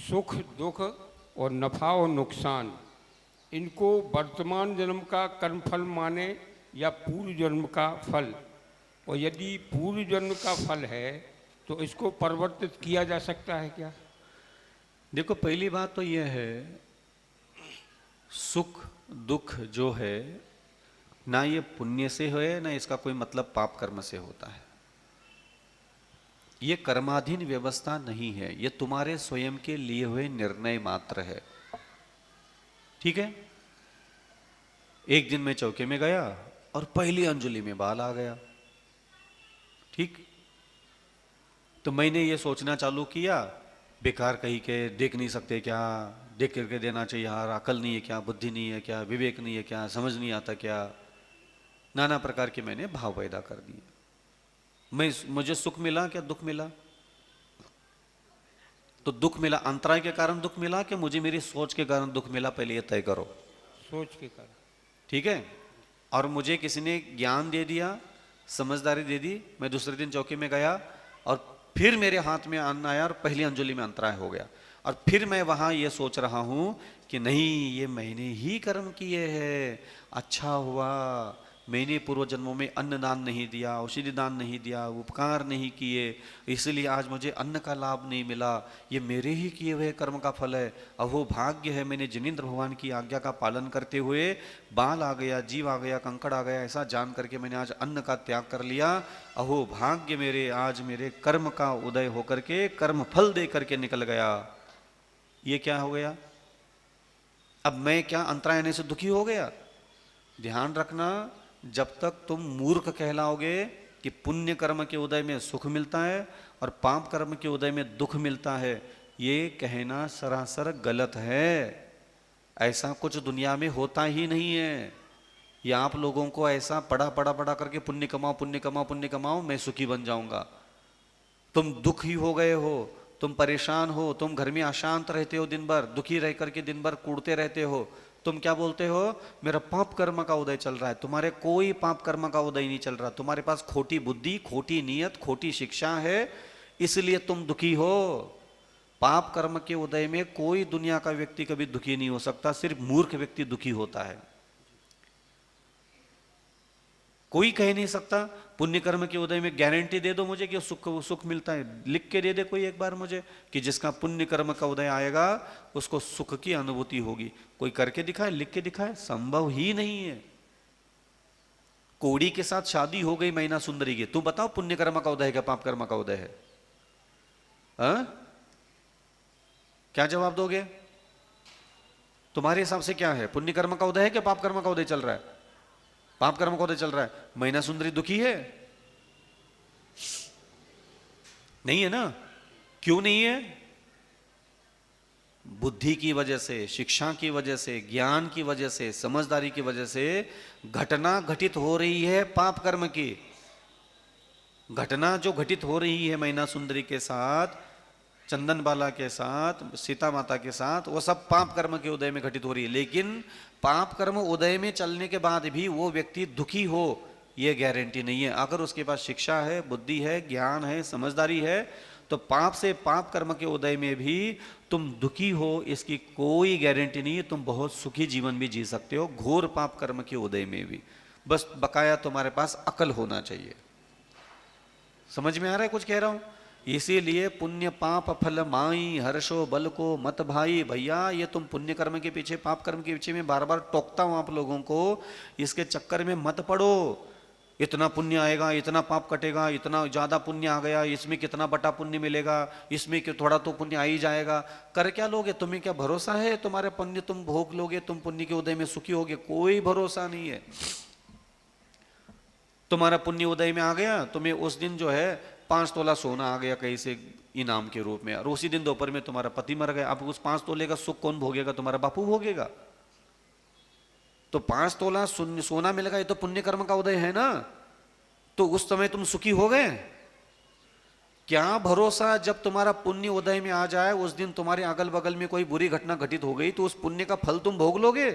सुख दुख और नफा और नुकसान, इनको वर्तमान जन्म का कर्मफल माने या पूर्व जन्म का फल, और यदि पूर्व जन्म का फल है तो इसको परिवर्तित किया जा सकता है क्या? देखो पहली बात तो यह है, सुख दुख जो है ना ये पुण्य से है ना इसका कोई मतलब पाप कर्म से होता है। ये कर्माधीन व्यवस्था नहीं है, ये तुम्हारे स्वयं के लिए हुए निर्णय मात्र है। ठीक है? एक दिन मैं चौके में गया और पहली अंजलि में बाल आ गया, ठीक? तो मैंने ये सोचना चालू किया, बेकार कहीं के देख नहीं सकते क्या, देख करके देना चाहिए यार, अकल नहीं है क्या, बुद्धि नहीं है क्या, विवेक नहीं है क्या, समझ नहीं आता क्या, नाना प्रकार के मैंने भाव पैदा कर दिए। मुझे सुख मिला क्या दुख मिला? तो दुख मिला, अंतराय के कारण दुख मिला कि मुझे मेरी सोच के कारण दुख मिला, पहले ये तय करो। सोच के कारण। ठीक है? और मुझे किसी ने ज्ञान दे दिया, समझदारी दे दी, मैं दूसरे दिन चौकी में गया और फिर मेरे हाथ में अन्न आया और पहली अंजलि में अंतराय हो गया, और फिर मैं वहां ये सोच रहा हूं कि नहीं ये मैंने ही कर्म किए हैं, अच्छा हुआ मैंने पूर्व जन्मों में अन्न दान नहीं दिया, औषधि दान नहीं दिया, उपकार नहीं किए, इसलिए आज मुझे अन्न का लाभ नहीं मिला, ये मेरे ही किए हुए कर्म का फल है। अहो भाग्य है मैंने जिनेंद्र भगवान की आज्ञा का पालन करते हुए बाल आ गया, जीव आ गया, कंकड़ आ गया, ऐसा जान करके मैंने आज अन्न का त्याग कर लिया। अहो भाग्य मेरे, आज मेरे कर्म का उदय होकर के कर्म फल दे करके निकल गया। ये क्या हो गया? अब मैं क्या अंतराय आने से दुखी हो गया? ध्यान रखना, जब तक तुम मूर्ख कहलाओगे कि पुण्य कर्म के उदय में सुख मिलता है और पाप कर्म के उदय में दुख मिलता है, ये कहना सरासर गलत है। ऐसा कुछ दुनिया में होता ही नहीं है। ये आप लोगों को ऐसा पढ़ा करके पुण्य कमाओ पुण्य कमाओ पुण्य कमाओ, मैं सुखी बन जाऊंगा। तुम दुखी हो गए हो, तुम परेशान हो, तुम घर में अशांत रहते हो, दिन भर दुखी रह करके दिन भर कूदते रहते हो। तुम क्या बोलते हो? मेरा पाप कर्म का उदय चल रहा है। तुम्हारे कोई पाप कर्म का उदय नहीं चल रहा, तुम्हारे पास खोटी बुद्धि, खोटी नीयत, खोटी शिक्षा है, इसलिए तुम दुखी हो। पाप कर्म के उदय में कोई दुनिया का व्यक्ति कभी दुखी नहीं हो सकता, सिर्फ मूर्ख व्यक्ति दुखी होता है। कोई कह नहीं सकता पुण्य कर्म के उदय में गारंटी दे दो मुझे कि सुख सुख मिलता है, लिख के दे दे कोई एक बार मुझे कि जिसका पुण्य कर्म का उदय आएगा उसको सुख की अनुभूति होगी। कोई करके दिखाए, लिख के दिखाए? संभव ही नहीं है। कोड़ी के साथ शादी हो गई मैना सुंदरी की, तू बताओ पुण्य कर्म का उदय है क्या पाप कर्म का उदय है? क्या जवाब दोगे? तुम्हारे हिसाब से क्या है, पुण्य कर्म का उदय है कि पाप कर्म का उदय चल रहा है? पाप कर्म का उदय चल रहा है। मैना सुंदरी दुखी है? नहीं है ना? क्यों नहीं है? बुद्धि की वजह से, शिक्षा की वजह से, ज्ञान की वजह से, समझदारी की वजह से घटना घटित हो रही है पाप कर्म की। घटना जो घटित हो रही है मैना सुंदरी के साथ, चंदन बाला के साथ, सीता माता के साथ, वो सब पाप कर्म के उदय में घटित हो रही है। लेकिन पाप कर्म उदय में चलने के बाद भी वो व्यक्ति दुखी हो ये गारंटी नहीं है। अगर उसके पास शिक्षा है, बुद्धि है, ज्ञान है, समझदारी है, तो पाप से पाप कर्म के उदय में भी तुम दुखी हो इसकी कोई गारंटी नहीं है। तुम बहुत सुखी जीवन भी जी सकते हो घोर पाप कर्म के उदय में भी। बस बकाया तुम्हारे पास अकल होना चाहिए। समझ में आ रहा है कुछ कह रहा हूं? इसीलिए पुण्य पाप फल माई हर्षो बल को मत भाई। भैया ये तुम पुण्य कर्म के पीछे, पाप कर्म के पीछे में बार बार टोकता हूं आप लोगों को, इसके चक्कर में मत पड़ो। इतना पुण्य आएगा, इतना पाप कटेगा, इतना ज्यादा पुण्य आ गया, इसमें कितना बटा पुण्य मिलेगा, इसमें कि थोड़ा तो पुण्य आ ही जाएगा। कर क्या लोगे? तुम्हें क्या भरोसा है तुम्हारे पुण्य तुम भोग लोगे, तुम पुण्य के उदय में सुखी होगे? कोई भरोसा नहीं है। तुम्हारा पुण्य उदय में आ गया, तुम्हें उस दिन जो है 5 तोला सोना आ गया कहीं से इनाम के रूप में, और उसी दिन दोपहर में तुम्हारा पति मर गया। अब उस 5 तोले का सुख कौन भोगेगा? तुम्हारा बापू भोगेगा। तो 5 तोला सोना मिल गया, ये तो पुण्य कर्म का उदय है ना। तो उस समय तुम सुखी हो गए? क्या भरोसा जब तुम्हारा पुण्य उदय में आ जाए, उस दिन तुम्हारे अगल बगल में कोई बुरी घटना घटित हो गई, तो उस पुण्य का फल तुम भोग लोगे?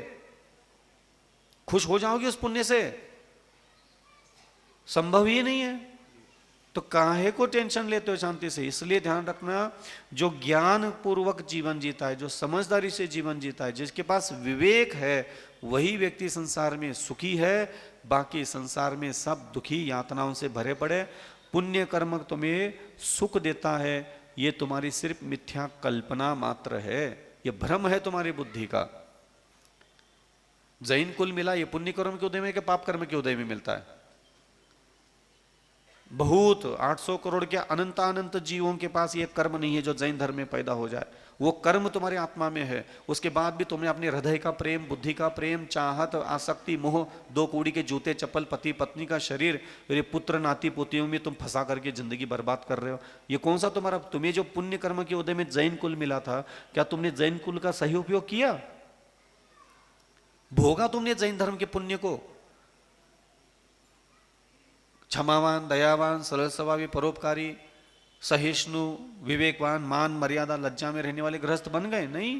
खुश हो जाओगे उस पुण्य से? संभव ही नहीं है। तो काहे को टेंशन लेते हो शांति से? इसलिए ध्यान रखना, जो ज्ञान पूर्वक जीवन जीता है, जो समझदारी से जीवन जीता है, जिसके पास विवेक है, वही व्यक्ति संसार में सुखी है। बाकी संसार में सब दुखी यातनाओं से भरे पड़े। पुण्य कर्म तुम्हें सुख देता है, ये तुम्हारी सिर्फ मिथ्या कल्पना मात्र है, ये भ्रम है तुम्हारी बुद्धि का। जैन कुल मिला ये पुण्य कर्म के उदय में कि पाप कर्म के उदय में मिलता है? बहुत 800 करोड़ के अनंत जीवों के पास ये कर्म नहीं है जो जैन धर्म में पैदा हो जाए। वो कर्म तुम्हारी आत्मा में है। उसके बाद भी तुमने अपने हृदय का प्रेम, बुद्धि का प्रेम, चाहत, आसक्ति, मोह, 2 कौड़ी के जूते चप्पल, पति पत्नी का शरीर, ये पुत्र नाती पोतियों में तुम फंसा करके जिंदगी बर्बाद कर रहे हो। ये कौन सा तुम्हारा, तुम्हें जो पुण्य कर्म के उदय में जैन कुल मिला था, क्या तुमने जैन कुल का सही उपयोग किया? भोगा तुमने जैन धर्म के पुण्य को? क्षमावान, दयावान, सरल स्वभावी, परोपकारी, सहिष्णु, विवेकवान, मान मर्यादा, लज्जा में रहने वाले गृहस्थ बन गए? नहीं।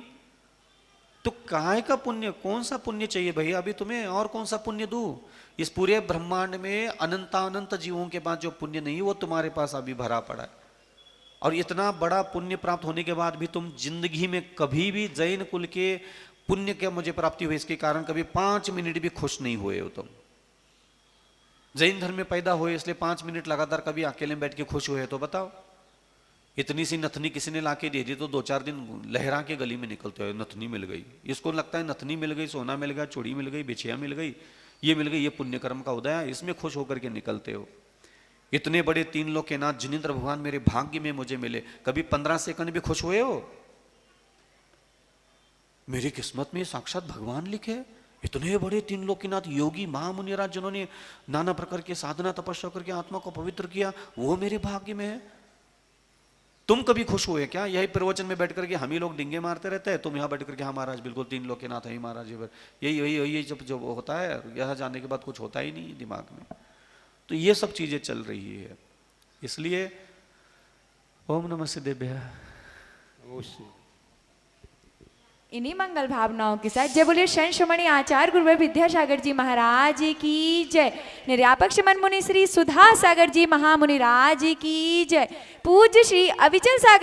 तो काहे का पुण्य, कौन सा पुण्य चाहिए भैया अभी तुम्हें? और कौन सा पुण्य दूं? इस पूरे ब्रह्मांड में अनंत जीवों के पास जो पुण्य नहीं, वो तुम्हारे पास अभी भरा पड़ा है। और इतना बड़ा पुण्य प्राप्त होने के बाद भी तुम जिंदगी में कभी भी जैन कुल के पुण्य के मुझे प्राप्ति हुई इसके कारण कभी 5 मिनट भी खुश नहीं हुए हो तुम। जैन धर्म में पैदा हुए इसलिए 5 मिनट लगातार कभी अकेले में बैठ के खुश हुए तो बताओ? इतनी सी नथनी किसी ने लाके दे दी तो 2-4 दिन लहरा के गली में निकलते हो, नथनी मिल गई। इसको लगता है नथनी मिल गई, सोना मिल गया, चूड़ी मिल गई, बिछिया मिल गई, ये मिल गई, ये पुण्य कर्म का उदय है, इसमें खुश होकर के निकलते हो। इतने बड़े 3 लोक के नाथ जिनेंद्र भगवान मेरे भाग्य में मुझे मिले, कभी 15 सेकंड भी खुश हुए हो? मेरी किस्मत में साक्षात भगवान लिखे, इतने बड़े 3 लोक के नाथ योगी महामुनिराज जिन्होंने नाना प्रकार के साधना तपस्या करके आत्मा को पवित्र किया, वो मेरे भाग्य में है। तुम कभी खुश हुए क्या? यही प्रवचन में बैठ करके हम ही लोग डिंगे मारते रहते हैं, तुम यहाँ बैठ करके हाँ महाराज बिल्कुल 3 लोक के नाथ है महाराज, यही जब जो होता है, यहाँ जाने के बाद कुछ होता ही नहीं दिमाग में। तो ये सब चीजें चल रही है। इसलिए ओम नमः सिद्धेभ्यः। इन्हीं मंगल भावनाओं के साथ जय बोले संश्रमणी आचार्य गुरुवर विद्यासागर जी महाराज की जय, निर्यापक श्रीमन मुनि श्री सुधा सागर जी महामुनिराज की जय, पूज्य श्री अविचल सागर